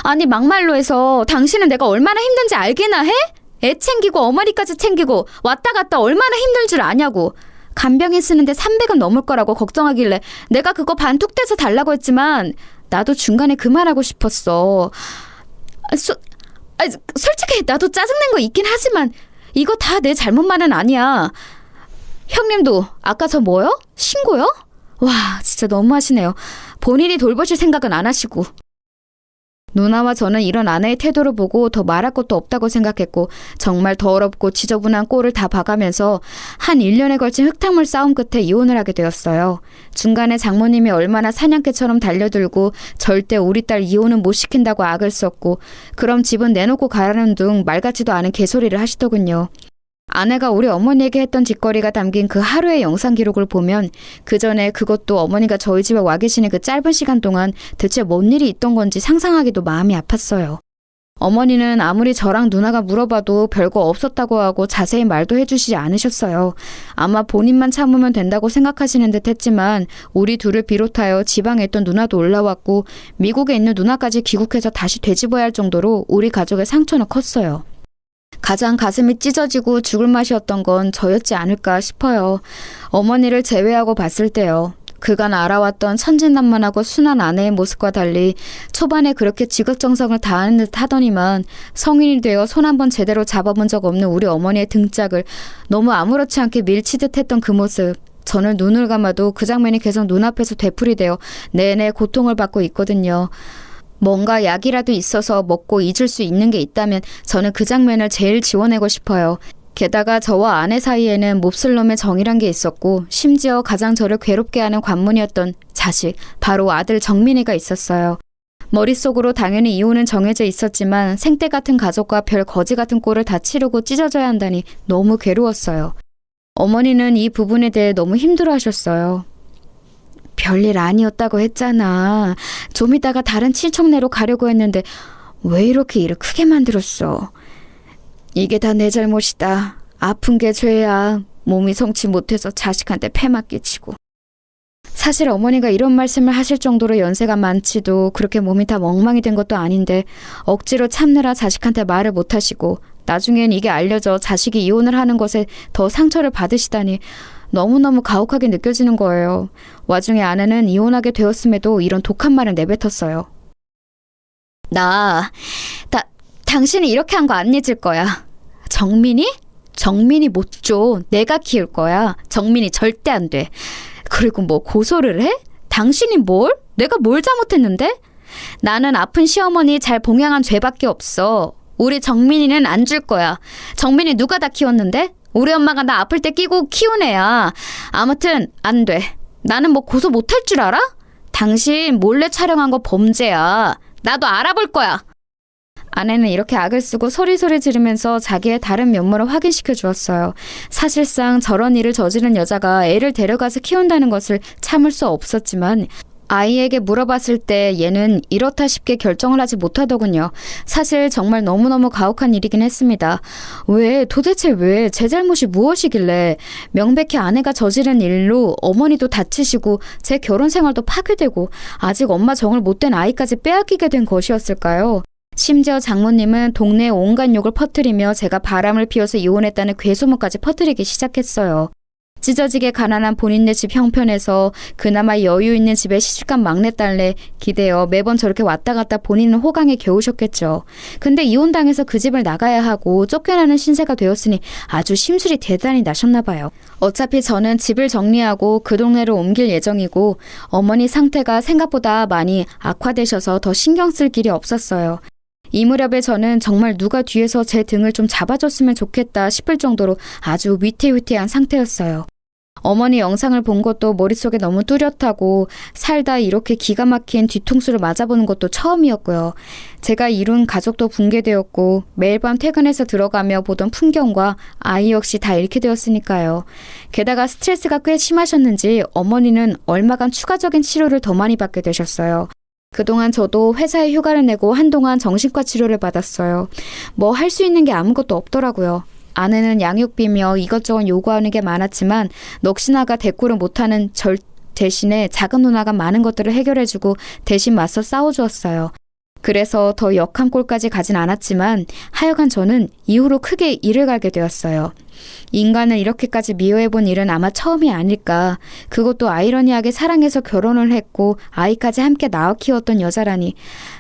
아니 막말로 해서 당신은 내가 얼마나 힘든지 알기나 해? 애 챙기고 어머니까지 챙기고 왔다 갔다 얼마나 힘들 줄 아냐고. 간병인 쓰는데 300은 넘을 거라고 걱정하길래 내가 그거 반뚝 떼서 달라고 했지만 나도 중간에 그만하고 싶었어. 솔직히 나도 짜증낸 거 있긴 하지만 이거 다 내 잘못만은 아니야. 형님도 아까 저 뭐요? 신고요? 와 진짜 너무하시네요. 본인이 돌보실 생각은 안 하시고. 누나와 저는 이런 아내의 태도를 보고 더 말할 것도 없다고 생각했고 정말 더럽고 지저분한 꼴을 다 봐가면서 한 1년에 걸친 흙탕물 싸움 끝에 이혼을 하게 되었어요. 중간에 장모님이 얼마나 사냥개처럼 달려들고 절대 우리 딸 이혼은 못 시킨다고 악을 썼고 그럼 집은 내놓고 가라는 둥 말 같지도 않은 개소리를 하시더군요. 아내가 우리 어머니에게 했던 짓거리가 담긴 그 하루의 영상 기록을 보면 그 전에 그것도 어머니가 저희 집에 와 계시는 그 짧은 시간 동안 대체 뭔 일이 있던 건지 상상하기도 마음이 아팠어요. 어머니는 아무리 저랑 누나가 물어봐도 별거 없었다고 하고 자세히 말도 해주시지 않으셨어요. 아마 본인만 참으면 된다고 생각하시는 듯 했지만 우리 둘을 비롯하여 지방에 있던 누나도 올라왔고 미국에 있는 누나까지 귀국해서 다시 되짚어야 할 정도로 우리 가족의 상처는 컸어요. 가장 가슴이 찢어지고 죽을 맛이었던 건 저였지 않을까 싶어요. 어머니를 제외하고 봤을 때요. 그간 알아왔던 천진난만하고 순한 아내의 모습과 달리 초반에 그렇게 지극정성을 다하는 듯 하더니만 성인이 되어 손 한 번 제대로 잡아본 적 없는 우리 어머니의 등짝을 너무 아무렇지 않게 밀치듯 했던 그 모습. 저는 눈을 감아도 그 장면이 계속 눈앞에서 되풀이되어 내내 고통을 받고 있거든요. 뭔가 약이라도 있어서 먹고 잊을 수 있는 게 있다면 저는 그 장면을 제일 지워내고 싶어요. 게다가 저와 아내 사이에는 몹쓸 놈의 정이란 게 있었고 심지어 가장 저를 괴롭게 하는 관문이었던 자식, 바로 아들 정민이가 있었어요. 머릿속으로 당연히 이혼은 정해져 있었지만 생떼 같은 가족과 별 거지 같은 꼴을 다 치르고 찢어져야 한다니 너무 괴로웠어요. 어머니는 이 부분에 대해 너무 힘들어하셨어요. 별일 아니었다고 했잖아. 좀 이따가 다른 친척네로 가려고 했는데 왜 이렇게 일을 크게 만들었어? 이게 다 내 잘못이다. 아픈 게 죄야. 몸이 성치 못해서 자식한테 패만 끼치고. 사실 어머니가 이런 말씀을 하실 정도로 연세가 많지도 그렇게 몸이 다 멍망이 된 것도 아닌데 억지로 참느라 자식한테 말을 못하시고 나중엔 이게 알려져 자식이 이혼을 하는 것에 더 상처를 받으시다니 너무너무 가혹하게 느껴지는 거예요. 와중에 아내는 이혼하게 되었음에도 이런 독한 말을 내뱉었어요. 당신이 이렇게 한 거 안 잊을 거야. 정민이? 정민이 못 줘. 내가 키울 거야. 정민이 절대 안 돼. 그리고 뭐 고소를 해? 당신이 뭘? 내가 뭘 잘못했는데? 나는 아픈 시어머니 잘 봉양한 죄밖에 없어. 우리 정민이는 안 줄 거야. 정민이 누가 다 키웠는데? 우리 엄마가 나 아플 때 끼고 키운 애야. 아무튼 안 돼. 나는 뭐 고소 못할 줄 알아? 당신 몰래 촬영한 거 범죄야. 나도 알아볼 거야. 아내는 이렇게 악을 쓰고 소리소리 지르면서 자기의 다른 면모를 확인시켜 주었어요. 사실상 저런 일을 저지른 여자가 애를 데려가서 키운다는 것을 참을 수 없었지만 아이에게 물어봤을 때 얘는 이렇다 싶게 결정을 하지 못하더군요. 사실 정말 너무너무 가혹한 일이긴 했습니다. 도대체 왜 제 잘못이 무엇이길래 명백히 아내가 저지른 일로 어머니도 다치시고 제 결혼 생활도 파괴되고 아직 엄마 정을 못된 아이까지 빼앗기게 된 것이었을까요? 심지어 장모님은 동네에 온갖 욕을 퍼뜨리며 제가 바람을 피워서 이혼했다는 괴소문까지 퍼뜨리기 시작했어요. 찢어지게 가난한 본인네 집 형편에서 그나마 여유 있는 집에 시집간 막내딸내 기대어 매번 저렇게 왔다 갔다 본인은 호강에 겨우셨겠죠. 근데 이혼당해서 그 집을 나가야 하고 쫓겨나는 신세가 되었으니 아주 심술이 대단히 나셨나 봐요. 어차피 저는 집을 정리하고 그 동네로 옮길 예정이고 어머니 상태가 생각보다 많이 악화되셔서 더 신경 쓸 길이 없었어요. 이 무렵에 저는 정말 누가 뒤에서 제 등을 좀 잡아줬으면 좋겠다 싶을 정도로 아주 위태위태한 상태였어요. 어머니 영상을 본 것도 머릿속에 너무 뚜렷하고 살다 이렇게 기가 막힌 뒤통수를 맞아보는 것도 처음이었고요. 제가 이룬 가족도 붕괴되었고 매일 밤 퇴근해서 들어가며 보던 풍경과 아이 역시 다 잃게 되었으니까요. 게다가 스트레스가 꽤 심하셨는지 어머니는 얼마간 추가적인 치료를 더 많이 받게 되셨어요. 그동안 저도 회사에 휴가를 내고 한동안 정신과 치료를 받았어요. 뭐 할 수 있는 게 아무것도 없더라고요. 아내는 양육비며 이것저것 요구하는 게 많았지만 넋이나가 대꾸를 못하는 절 대신에 작은 누나가 많은 것들을 해결해주고 대신 맞서 싸워주었어요. 그래서 더 역한 꼴까지 가진 않았지만 하여간 저는 이후로 크게 일을 갈게 되었어요. 인간을 이렇게까지 미워해본 일은 아마 처음이 아닐까. 그것도 아이러니하게 사랑해서 결혼을 했고 아이까지 함께 낳아 키웠던 여자라니.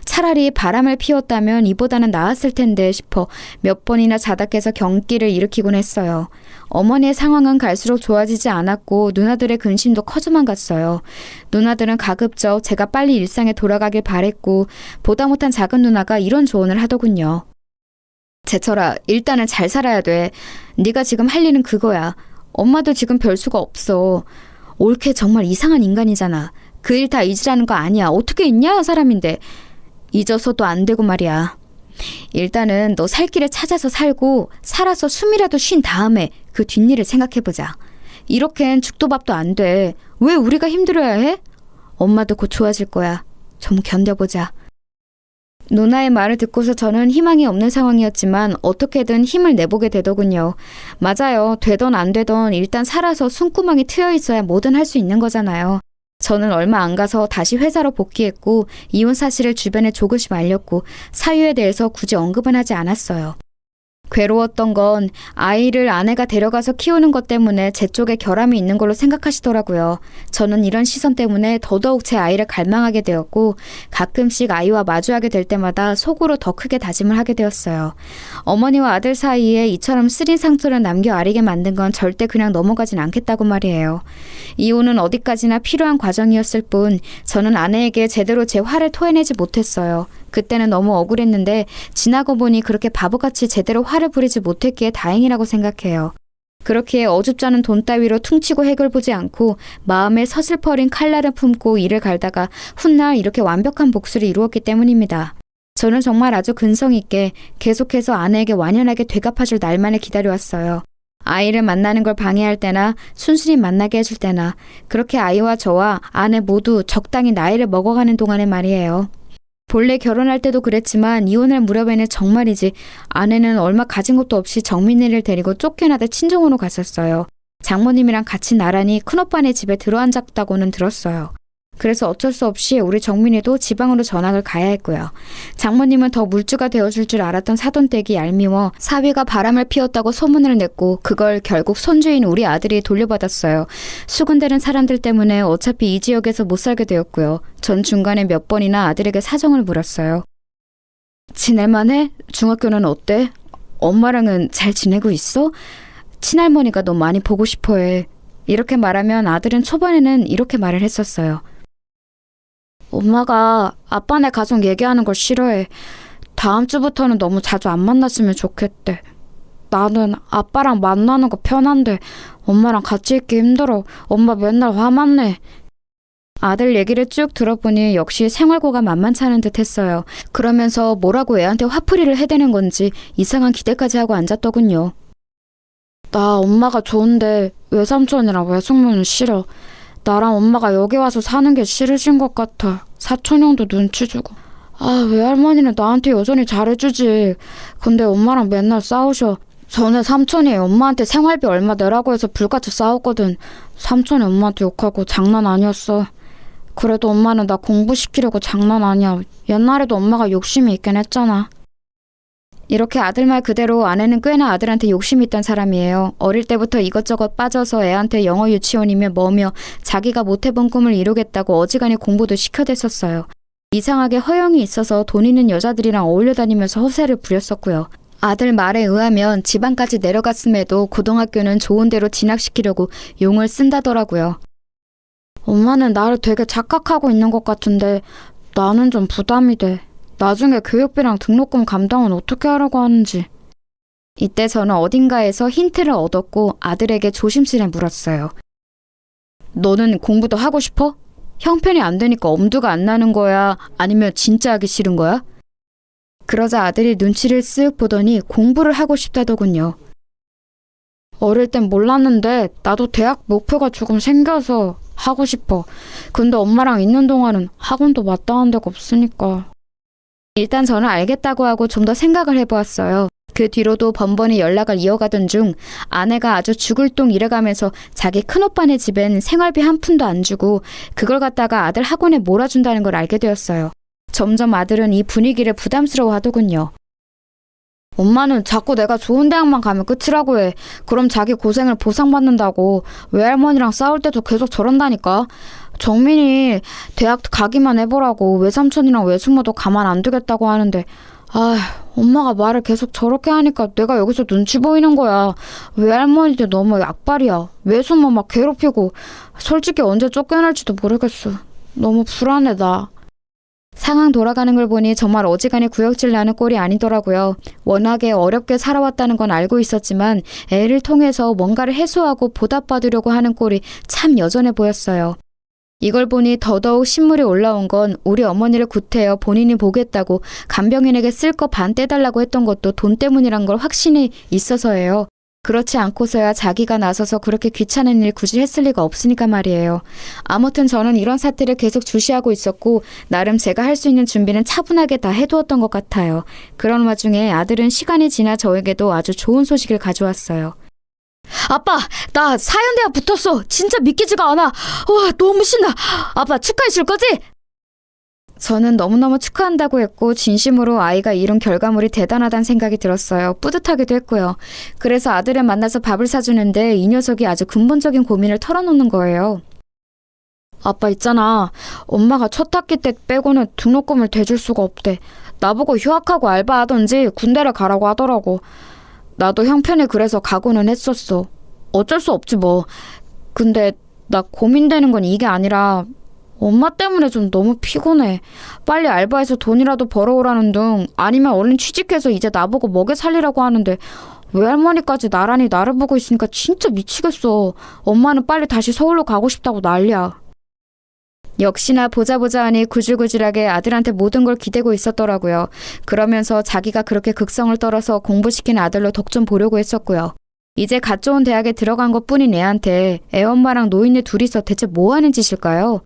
차라리 바람을 피웠다면 이보다는 나았을 텐데 싶어 몇 번이나 자다 깨서 경기를 일으키곤 했어요. 어머니의 상황은 갈수록 좋아지지 않았고 누나들의 근심도 커져만 갔어요. 누나들은 가급적 제가 빨리 일상에 돌아가길 바랬고 보다 못한 작은 누나가 이런 조언을 하더군요. 제철아, 일단은 잘 살아야 돼. 네가 지금 할 일은 그거야. 엄마도 지금 별 수가 없어. 올케 정말 이상한 인간이잖아. 그 일 다 잊으라는 거 아니야. 어떻게 잊냐, 사람인데. 잊어서도 안 되고 말이야. 일단은 너 살 길을 찾아서 살고 살아서 숨이라도 쉰 다음에 그 뒷일을 생각해보자. 이렇겐 죽도 밥도 안 돼. 왜 우리가 힘들어야 해? 엄마도 곧 좋아질 거야. 좀 견뎌보자. 누나의 말을 듣고서 저는 희망이 없는 상황이었지만 어떻게든 힘을 내보게 되더군요. 맞아요. 되던 안 되던 일단 살아서 숨구멍이 트여 있어야 뭐든 할 수 있는 거잖아요. 저는 얼마 안 가서 다시 회사로 복귀했고 이혼 사실을 주변에 조금씩 알렸고 사유에 대해서 굳이 언급은 하지 않았어요. 괴로웠던 건 아이를 아내가 데려가서 키우는 것 때문에 제 쪽에 결함이 있는 걸로 생각하시더라고요. 저는 이런 시선 때문에 더더욱 제 아이를 갈망하게 되었고 가끔씩 아이와 마주하게 될 때마다 속으로 더 크게 다짐을 하게 되었어요. 어머니와 아들 사이에 이처럼 쓰린 상처를 남겨 아리게 만든 건 절대 그냥 넘어가진 않겠다고 말이에요. 이혼은 어디까지나 필요한 과정이었을 뿐 저는 아내에게 제대로 제 화를 토해내지 못했어요. 그때는 너무 억울했는데 지나고 보니 그렇게 바보같이 제대로 화를 부리지 못했기에 다행이라고 생각해요. 그렇게 어줍지 않은 돈 따위로 퉁치고 해결 보지 않고 마음에 서슬퍼린 칼날을 품고 이를 갈다가 훗날 이렇게 완벽한 복수를 이루었기 때문입니다. 저는 정말 아주 근성 있게 계속해서 아내에게 완연하게 되갚아줄 날만을 기다려왔어요. 아이를 만나는 걸 방해할 때나 순순히 만나게 해줄 때나 그렇게 아이와 저와 아내 모두 적당히 나이를 먹어가는 동안에 말이에요. 본래 결혼할 때도 그랬지만 이혼할 무렵에는 정말이지 아내는 얼마 가진 것도 없이 정민이를 데리고 쫓겨나다 친정으로 갔었어요. 장모님이랑 같이 나란히 큰오빠네 집에 들어앉았다고는 들었어요. 그래서 어쩔 수 없이 우리 정민이도 지방으로 전학을 가야 했고요. 장모님은 더 물주가 되어줄 줄 알았던 사돈댁이 얄미워 사위가 바람을 피웠다고 소문을 냈고 그걸 결국 손주인 우리 아들이 돌려받았어요. 수군대는 사람들 때문에 어차피 이 지역에서 못 살게 되었고요. 전 중간에 몇 번이나 아들에게 사정을 물었어요. 지낼만해? 중학교는 어때? 엄마랑은 잘 지내고 있어? 친할머니가 너 많이 보고 싶어해. 이렇게 말하면 아들은 초반에는 이렇게 말을 했었어요. 엄마가 아빠네 가족 얘기하는 걸 싫어해. 다음 주부터는 너무 자주 안 만났으면 좋겠대. 나는 아빠랑 만나는 거 편한데 엄마랑 같이 있기 힘들어. 엄마 맨날 화만 내. 아들 얘기를 쭉 들어보니 역시 생활고가 만만치 않은 듯 했어요. 그러면서 뭐라고 애한테 화풀이를 해대는 건지 이상한 기대까지 하고 앉았더군요. 나 엄마가 좋은데 외삼촌이랑 외숙모는 싫어. 나랑 엄마가 여기 와서 사는 게 싫으신 것 같아. 사촌 형도 눈치 주고. 아, 외할머니는 나한테 여전히 잘해주지. 근데 엄마랑 맨날 싸우셔. 전에 삼촌이 엄마한테 생활비 얼마 내라고 해서 불같이 싸웠거든. 삼촌이 엄마한테 욕하고 장난 아니었어. 그래도 엄마는 나 공부시키려고 장난 아니야. 옛날에도 엄마가 욕심이 있긴 했잖아. 이렇게 아들 말 그대로 아내는 꽤나 아들한테 욕심이 있던 사람이에요. 어릴 때부터 이것저것 빠져서 애한테 영어 유치원이며 뭐며 자기가 못해본 꿈을 이루겠다고 어지간히 공부도 시켜댔었어요. 이상하게 허영이 있어서 돈 있는 여자들이랑 어울려 다니면서 허세를 부렸었고요. 아들 말에 의하면 지방까지 내려갔음에도 고등학교는 좋은 데로 진학시키려고 용을 쓴다더라고요. 엄마는 나를 되게 착각하고 있는 것 같은데 나는 좀 부담이 돼. 나중에 교육비랑 등록금 감당은 어떻게 하라고 하는지. 이때 저는 어딘가에서 힌트를 얻었고 아들에게 조심스레 물었어요. 너는 공부도 하고 싶어? 형편이 안 되니까 엄두가 안 나는 거야? 아니면 진짜 하기 싫은 거야? 그러자 아들이 눈치를 쓱 보더니 공부를 하고 싶다더군요. 어릴 땐 몰랐는데 나도 대학 목표가 조금 생겨서 하고 싶어. 근데 엄마랑 있는 동안은 학원도 마땅한 데가 없으니까. 일단 저는 알겠다고 하고 좀 더 생각을 해보았어요. 그 뒤로도 번번이 연락을 이어가던 중 아내가 아주 죽을 똥 일해가면서 자기 큰오빠네 집엔 생활비 한 푼도 안 주고 그걸 갖다가 아들 학원에 몰아준다는 걸 알게 되었어요. 점점 아들은 이 분위기를 부담스러워 하더군요. 엄마는 자꾸 내가 좋은 대학만 가면 끝이라고 해. 그럼 자기 고생을 보상받는다고. 외할머니랑 싸울 때도 계속 저런다니까. 정민이 대학 가기만 해보라고 외삼촌이랑 외숙모도 가만 안 두겠다고 하는데 엄마가 말을 계속 저렇게 하니까 내가 여기서 눈치 보이는 거야. 외할머니도 너무 약발이야. 외숙모 막 괴롭히고 솔직히 언제 쫓겨날지도 모르겠어. 너무 불안해 나. 상황 돌아가는 걸 보니 정말 어지간히 구역질 나는 꼴이 아니더라고요. 워낙에 어렵게 살아왔다는 건 알고 있었지만 애를 통해서 뭔가를 해소하고 보답받으려고 하는 꼴이 참 여전해 보였어요. 이걸 보니 더더욱 신물이 올라온 건 우리 어머니를 구태여 본인이 보겠다고 간병인에게 쓸 거 반 떼달라고 했던 것도 돈 때문이란 걸 확신이 있어서예요. 그렇지 않고서야 자기가 나서서 그렇게 귀찮은 일 굳이 했을 리가 없으니까 말이에요. 아무튼 저는 이런 사태를 계속 주시하고 있었고 나름 제가 할 수 있는 준비는 차분하게 다 해두었던 것 같아요. 그런 와중에 아들은 시간이 지나 저에게도 아주 좋은 소식을 가져왔어요. 아빠, 나 사연대학 붙었어. 진짜 믿기지가 않아. 와, 너무 신나. 아빠 축하해 줄 거지? 저는 너무너무 축하한다고 했고 진심으로 아이가 이룬 결과물이 대단하다는 생각이 들었어요. 뿌듯하기도 했고요. 그래서 아들을 만나서 밥을 사주는데 이 녀석이 아주 근본적인 고민을 털어놓는 거예요. 아빠 있잖아. 엄마가 첫 학기 때 빼고는 등록금을 대줄 수가 없대. 나보고 휴학하고 알바하던지 군대를 가라고 하더라고. 나도 형편이 그래서 가고는 했었어. 어쩔 수 없지 뭐. 근데 나 고민되는 건 이게 아니라 엄마 때문에 좀 너무 피곤해. 빨리 알바해서 돈이라도 벌어오라는 둥 아니면 얼른 취직해서 이제 나보고 먹여 살리라고 하는데 외할머니까지 나란히 나를 보고 있으니까 진짜 미치겠어. 엄마는 빨리 다시 서울로 가고 싶다고 난리야. 역시나 보자 하니 구질구질하게 아들한테 모든 걸 기대고 있었더라고요. 그러면서 자기가 그렇게 극성을 떨어서 공부시킨 아들로 덕 좀 보려고 했었고요. 이제 갓 좋은 대학에 들어간 것뿐인 애한테 애엄마랑 노인네 둘이서 대체 뭐 하는 짓일까요?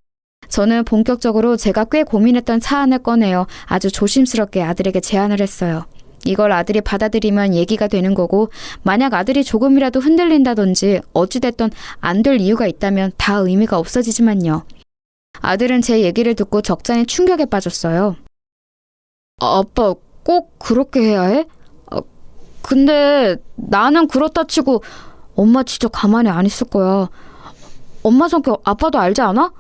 저는 본격적으로 제가 꽤 고민했던 사안을 꺼내어 아주 조심스럽게 아들에게 제안을 했어요. 이걸 아들이 받아들이면 얘기가 되는 거고 만약 아들이 조금이라도 흔들린다든지 어찌됐든 안 될 이유가 있다면 다 의미가 없어지지만요. 아들은 제 얘기를 듣고 적잖이 충격에 빠졌어요. 아빠 꼭 그렇게 해야 해? 근데 나는 그렇다 치고 엄마 진짜 가만히 안 있을 거야. 엄마 성격 아빠도 알지 않아?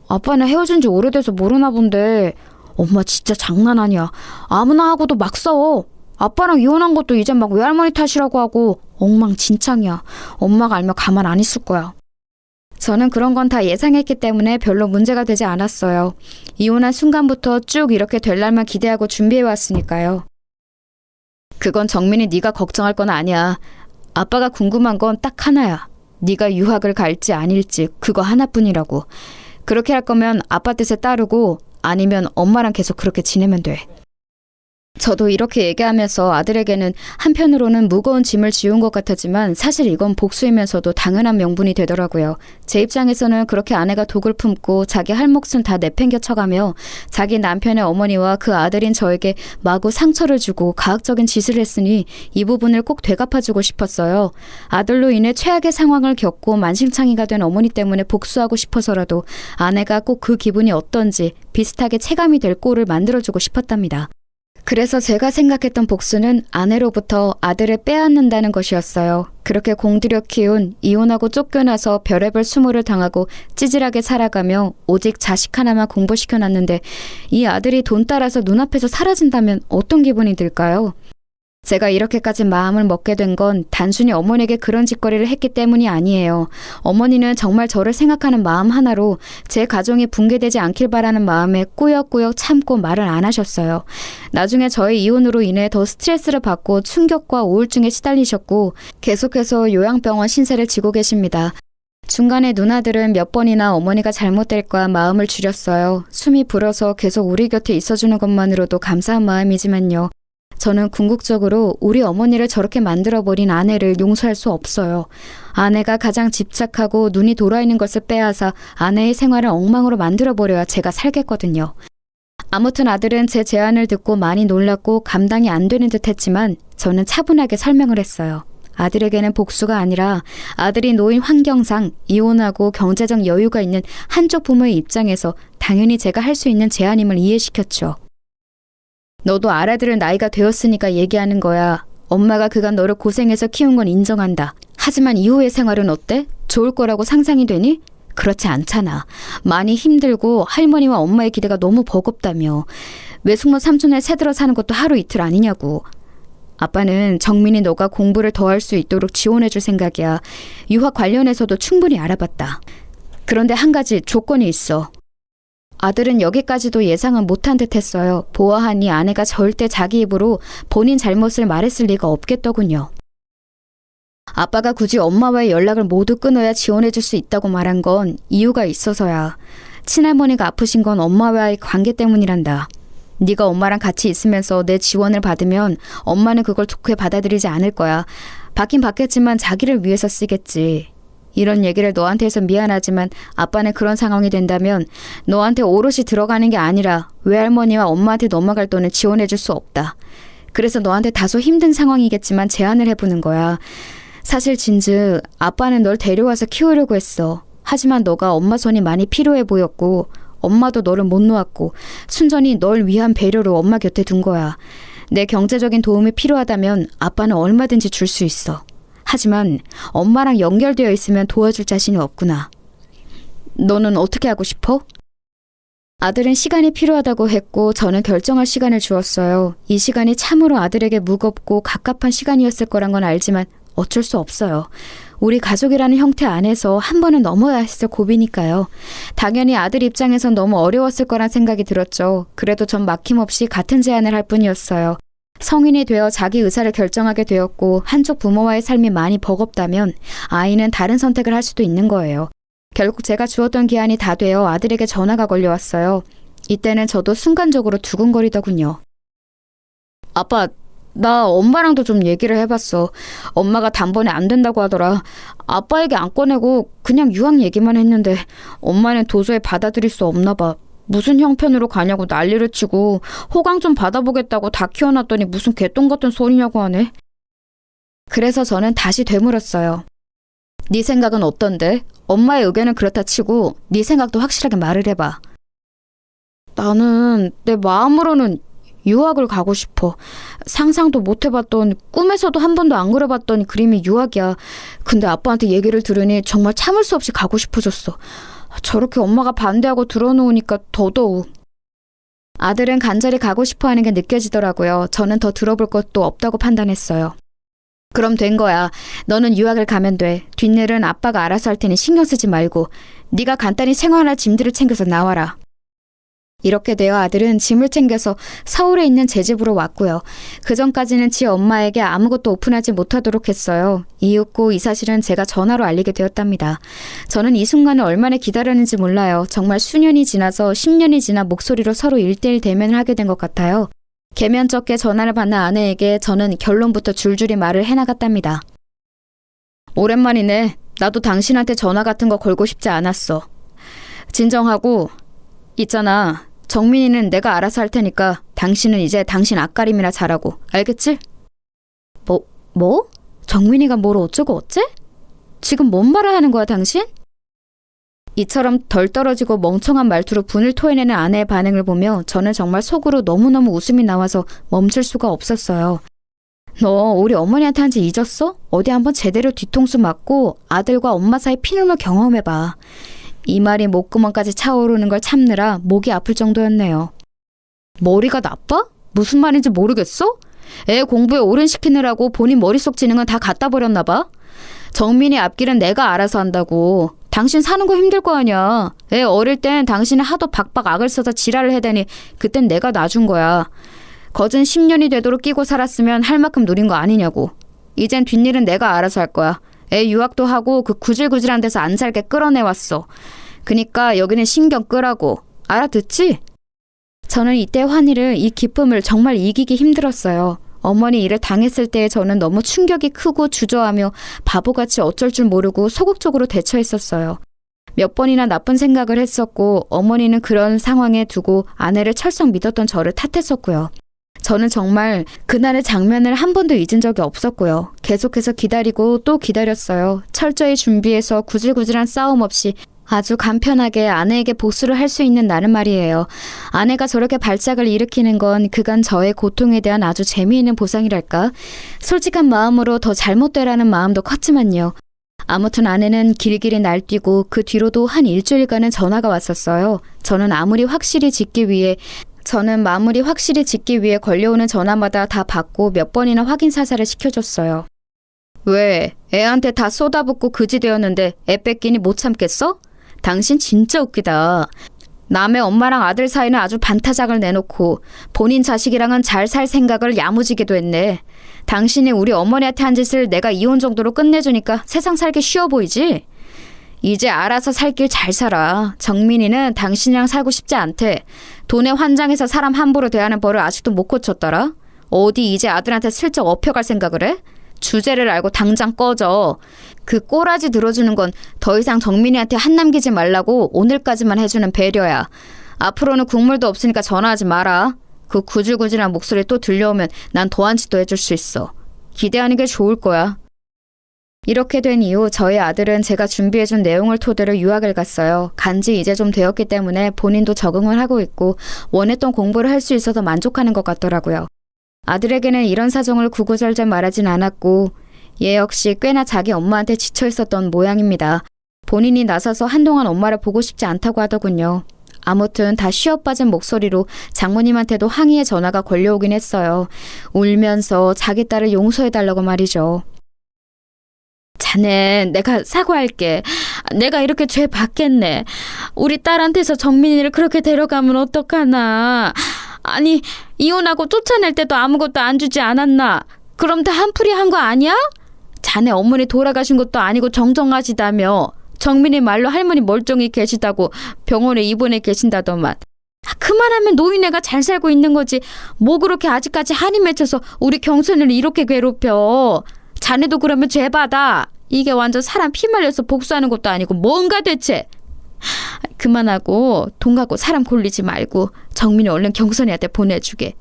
아빠는 헤어진 지 오래돼서 모르나 본데 엄마 진짜 장난 아니야. 아무나 하고도 막 싸워. 아빠랑 이혼한 것도 이제 막 외할머니 탓이라고 하고 엉망진창이야. 엄마가 알면 가만 안 있을 거야. 저는 그런 건 다 예상했기 때문에 별로 문제가 되지 않았어요. 이혼한 순간부터 쭉 이렇게 될 날만 기대하고 준비해왔으니까요. 그건 정민이 네가 걱정할 건 아니야. 아빠가 궁금한 건 딱 하나야. 네가 유학을 갈지 아닐지 그거 하나뿐이라고. 그렇게 할 거면 아빠 뜻에 따르고 아니면 엄마랑 계속 그렇게 지내면 돼. 저도 이렇게 얘기하면서 아들에게는 한편으로는 무거운 짐을 지운 것 같았지만 사실 이건 복수이면서도 당연한 명분이 되더라고요. 제 입장에서는 그렇게 아내가 독을 품고 자기 할 몫은 다 내팽겨 쳐가며 자기 남편의 어머니와 그 아들인 저에게 마구 상처를 주고 가학적인 짓을 했으니 이 부분을 꼭 되갚아주고 싶었어요. 아들로 인해 최악의 상황을 겪고 만신창이가 된 어머니 때문에 복수하고 싶어서라도 아내가 꼭 그 기분이 어떤지 비슷하게 체감이 될 꼴을 만들어주고 싶었답니다. 그래서 제가 생각했던 복수는 아내로부터 아들을 빼앗는다는 것이었어요. 그렇게 공들여 키운 이혼하고 쫓겨나서 별의별 수모를 당하고 찌질하게 살아가며 오직 자식 하나만 공부시켜놨는데 이 아들이 돈 따라서 눈앞에서 사라진다면 어떤 기분이 들까요? 제가 이렇게까지 마음을 먹게 된 건 단순히 어머니에게 그런 짓거리를 했기 때문이 아니에요. 어머니는 정말 저를 생각하는 마음 하나로 제 가정이 붕괴되지 않길 바라는 마음에 꾸역꾸역 참고 말을 안 하셨어요. 나중에 저의 이혼으로 인해 더 스트레스를 받고 충격과 우울증에 시달리셨고 계속해서 요양병원 신세를 지고 계십니다. 중간에 누나들은 몇 번이나 어머니가 잘못될까 마음을 줄였어요. 숨이 불어서 계속 우리 곁에 있어주는 것만으로도 감사한 마음이지만요. 저는 궁극적으로 우리 어머니를 저렇게 만들어버린 아내를 용서할 수 없어요. 아내가 가장 집착하고 눈이 돌아있는 것을 빼앗아 아내의 생활을 엉망으로 만들어버려야 제가 살겠거든요. 아무튼 아들은 제 제안을 듣고 많이 놀랐고 감당이 안 되는 듯 했지만 저는 차분하게 설명을 했어요. 아들에게는 복수가 아니라 아들이 놓인 환경상 이혼하고 경제적 여유가 있는 한쪽 부모의 입장에서 당연히 제가 할 수 있는 제안임을 이해시켰죠. 너도 알아들을 나이가 되었으니까 얘기하는 거야. 엄마가 그간 너를 고생해서 키운 건 인정한다. 하지만 이후의 생활은 어때? 좋을 거라고 상상이 되니? 그렇지 않잖아. 많이 힘들고 할머니와 엄마의 기대가 너무 버겁다며. 외숙모 삼촌네 새들어 사는 것도 하루 이틀 아니냐고. 아빠는 정민이 너가 공부를 더 할 수 있도록 지원해줄 생각이야. 유학 관련해서도 충분히 알아봤다. 그런데 한 가지 조건이 있어. 아들은 여기까지도 예상은 못한 듯 했어요. 보아하니 아내가 절대 자기 입으로 본인 잘못을 말했을 리가 없겠더군요. 아빠가 굳이 엄마와의 연락을 모두 끊어야 지원해줄 수 있다고 말한 건 이유가 있어서야. 친할머니가 아프신 건 엄마와의 관계 때문이란다. 네가 엄마랑 같이 있으면서 내 지원을 받으면 엄마는 그걸 좋게 받아들이지 않을 거야. 받긴 받겠지만 자기를 위해서 쓰겠지. 이런 얘기를 너한테 해서 미안하지만 아빠는 그런 상황이 된다면 너한테 오롯이 들어가는 게 아니라 외할머니와 엄마한테 넘어갈 돈을 지원해줄 수 없다. 그래서 너한테 다소 힘든 상황이겠지만 제안을 해보는 거야. 사실 진즉 아빠는 널 데려와서 키우려고 했어. 하지만 너가 엄마 손이 많이 필요해 보였고 엄마도 너를 못 놓았고 순전히 널 위한 배려로 엄마 곁에 둔 거야. 내 경제적인 도움이 필요하다면 아빠는 얼마든지 줄 수 있어. 하지만 엄마랑 연결되어 있으면 도와줄 자신이 없구나. 너는 어떻게 하고 싶어? 아들은 시간이 필요하다고 했고 저는 결정할 시간을 주었어요. 이 시간이 참으로 아들에게 무겁고 갑갑한 시간이었을 거란 건 알지만 어쩔 수 없어요. 우리 가족이라는 형태 안에서 한 번은 넘어야 했을 고비니까요. 당연히 아들 입장에선 너무 어려웠을 거란 생각이 들었죠. 그래도 전 막힘없이 같은 제안을 할 뿐이었어요. 성인이 되어 자기 의사를 결정하게 되었고 한쪽 부모와의 삶이 많이 버겁다면 아이는 다른 선택을 할 수도 있는 거예요. 결국 제가 주었던 기한이 다 되어 아들에게 전화가 걸려왔어요. 이때는 저도 순간적으로 두근거리더군요. 아빠, 나 엄마랑도 좀 얘기를 해봤어. 엄마가 단번에 안 된다고 하더라. 아빠에게 안 꺼내고 그냥 유학 얘기만 했는데 엄마는 도저히 받아들일 수 없나 봐. 무슨 형편으로 가냐고 난리를 치고 호강 좀 받아보겠다고 다 키워놨더니 무슨 개똥 같은 소리냐고 하네. 그래서 저는 다시 되물었어요. 네 생각은 어떤데? 엄마의 의견은 그렇다 치고 네 생각도 확실하게 말을 해봐. 나는 내 마음으로는 유학을 가고 싶어. 상상도 못 해봤던, 꿈에서도 한 번도 안 그려봤던 그림이 유학이야. 근데 아빠한테 얘기를 들으니 정말 참을 수 없이 가고 싶어졌어. 저렇게 엄마가 반대하고 들어놓으니까 더더욱. 아들은 간절히 가고 싶어하는 게 느껴지더라고요. 저는 더 들어볼 것도 없다고 판단했어요. 그럼 된 거야. 너는 유학을 가면 돼. 뒷일은 아빠가 알아서 할 테니 신경 쓰지 말고 네가 간단히 생활할 짐들을 챙겨서 나와라. 이렇게 되어 아들은 짐을 챙겨서 서울에 있는 제 집으로 왔고요. 그전까지는 지 엄마에게 아무것도 오픈하지 못하도록 했어요. 이윽고 이 사실은 제가 전화로 알리게 되었답니다. 저는 이 순간을 얼마나 기다렸는지 몰라요. 정말 수년이 지나서 10년이 지나 목소리로 서로 1:1 대면을 하게 된 것 같아요. 개면쩍게 전화를 받는 아내에게 저는 결론부터 줄줄이 말을 해나갔답니다. 오랜만이네. 나도 당신한테 전화 같은 거 걸고 싶지 않았어. 진정하고 있잖아. 정민이는 내가 알아서 할 테니까 당신은 이제 당신 앞가림이나 잘하고. 알겠지? 뭐? 정민이가 뭘 어쩌고 어째? 지금 뭔 말을 하는 거야 당신? 이처럼 덜 떨어지고 멍청한 말투로 분을 토해내는 아내의 반응을 보며 저는 정말 속으로 너무너무 웃음이 나와서 멈출 수가 없었어요. 너 우리 어머니한테 한 짓 잊었어? 어디 한번 제대로 뒤통수 맞고 아들과 엄마 사이 피눈물 경험해봐. 이 말이 목구멍까지 차오르는 걸 참느라 목이 아플 정도였네요. 머리가 나빠? 무슨 말인지 모르겠어? 애 공부에 오른시키느라고 본인 머릿속 지능은 다 갖다 버렸나 봐. 정민이 앞길은 내가 알아서 한다고. 당신 사는 거 힘들 거 아니야. 애 어릴 땐 당신이 하도 박박 악을 써서 지랄을 해대니 그땐 내가 놔준 거야. 거진 10년이 되도록 끼고 살았으면 할 만큼 누린 거 아니냐고. 이젠 뒷일은 내가 알아서 할 거야. 애 유학도 하고 그 구질구질한 데서 안 살게 끌어내왔어. 그니까 여기는 신경 끄라고. 알아듣지? 저는 이때 환희를, 이 기쁨을 정말 이기기 힘들었어요. 어머니 일을 당했을 때 저는 너무 충격이 크고 주저하며 바보같이 어쩔 줄 모르고 소극적으로 대처했었어요. 몇 번이나 나쁜 생각을 했었고 어머니는 그런 상황에 두고 아내를 철썩 믿었던 저를 탓했었고요. 저는 정말 그날의 장면을 한 번도 잊은 적이 없었고요. 계속해서 기다리고 또 기다렸어요. 철저히 준비해서 구질구질한 싸움 없이 아주 간편하게 아내에게 복수를 할 수 있는 날은 말이에요. 아내가 저렇게 발작을 일으키는 건 그간 저의 고통에 대한 아주 재미있는 보상이랄까? 솔직한 마음으로 더 잘못되라는 마음도 컸지만요. 아무튼 아내는 길길이 날뛰고 그 뒤로도 한 일주일간은 전화가 왔었어요. 저는 마무리 확실히 짓기 위해 걸려오는 전화마다 다 받고 몇 번이나 확인 사살을 시켜줬어요. 왜? 애한테 다 쏟아붓고 그지 되었는데 애 뺏기니 못 참겠어? 당신 진짜 웃기다. 남의 엄마랑 아들 사이는 아주 반타작을 내놓고 본인 자식이랑은 잘 살 생각을 야무지게도 했네. 당신이 우리 어머니한테 한 짓을 내가 이혼 정도로 끝내주니까 세상 살기 쉬워 보이지? 이제 알아서 살 길 잘 살아. 정민이는 당신이랑 살고 싶지 않대. 돈에 환장해서 사람 함부로 대하는 벌을 아직도 못 고쳤더라. 어디 이제 아들한테 슬쩍 업혀갈 생각을 해? 주제를 알고 당장 꺼져. 그 꼬라지 들어주는 건 더 이상 정민이한테 한 남기지 말라고 오늘까지만 해주는 배려야. 앞으로는 국물도 없으니까 전화하지 마라. 그 구질구질한 목소리 또 들려오면 난 더한 짓도 해줄 수 있어. 기대하는 게 좋을 거야. 이렇게 된 이후 저희 아들은 제가 준비해준 내용을 토대로 유학을 갔어요. 간지 이제 좀 되었기 때문에 본인도 적응을 하고 있고 원했던 공부를 할 수 있어서 만족하는 것 같더라고요. 아들에게는 이런 사정을 구구절절 말하진 않았고 얘 역시 꽤나 자기 엄마한테 지쳐 있었던 모양입니다. 본인이 나서서 한동안 엄마를 보고 싶지 않다고 하더군요. 아무튼 다 쉬어빠진 목소리로 장모님한테도 항의의 전화가 걸려오긴 했어요. 울면서 자기 딸을 용서해달라고 말이죠. 자네, 내가 사과할게. 내가 이렇게 죄 받겠네. 우리 딸한테서 정민이를 그렇게 데려가면 어떡하나. 아니, 이혼하고 쫓아낼 때도 아무것도 안 주지 않았나? 그럼 다 한풀이 한 거 아니야? 자네 어머니 돌아가신 것도 아니고 정정하시다며. 정민이 말로 할머니 멀쩡히 계시다고 병원에 입원해 계신다더만. 그만하면 노인네가 잘 살고 있는 거지. 뭐 그렇게 아직까지 한이 맺혀서 우리 경선을 이렇게 괴롭혀. 자네도 그러면 죄 받아. 이게 완전 사람 피 말려서 복수하는 것도 아니고 뭔가 대체. 그만하고 돈 갖고 사람 골리지 말고 정민이 얼른 경선이한테 보내주게.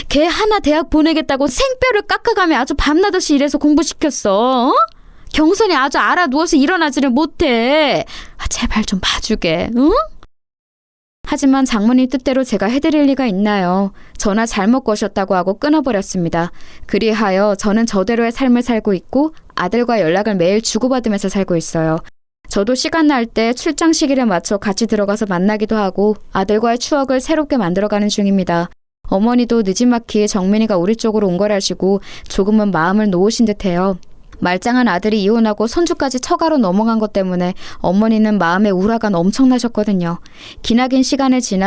걔 하나 대학 보내겠다고 생뼈를 깎아가며 아주 밤낮없이 일해서 공부시켰어. 어? 경선이 아주 알아 누워서 일어나지를 못해. 제발 좀 봐주게. 응? 하지만 장모님 뜻대로 제가 해드릴 리가 있나요? 전화 잘못 거셨다고 하고 끊어버렸습니다. 그리하여 저는 저대로의 삶을 살고 있고 아들과 연락을 매일 주고받으면서 살고 있어요. 저도 시간 날 때 출장 시기를 맞춰 같이 들어가서 만나기도 하고 아들과의 추억을 새롭게 만들어가는 중입니다. 어머니도 느지막이 정민이가 우리 쪽으로 온 걸 아시고 조금은 마음을 놓으신 듯해요. 말짱한 아들이 이혼하고 손주까지 처가로 넘어간 것 때문에 어머니는 마음의 우라가 엄청나셨거든요. 기나긴 시간을 지나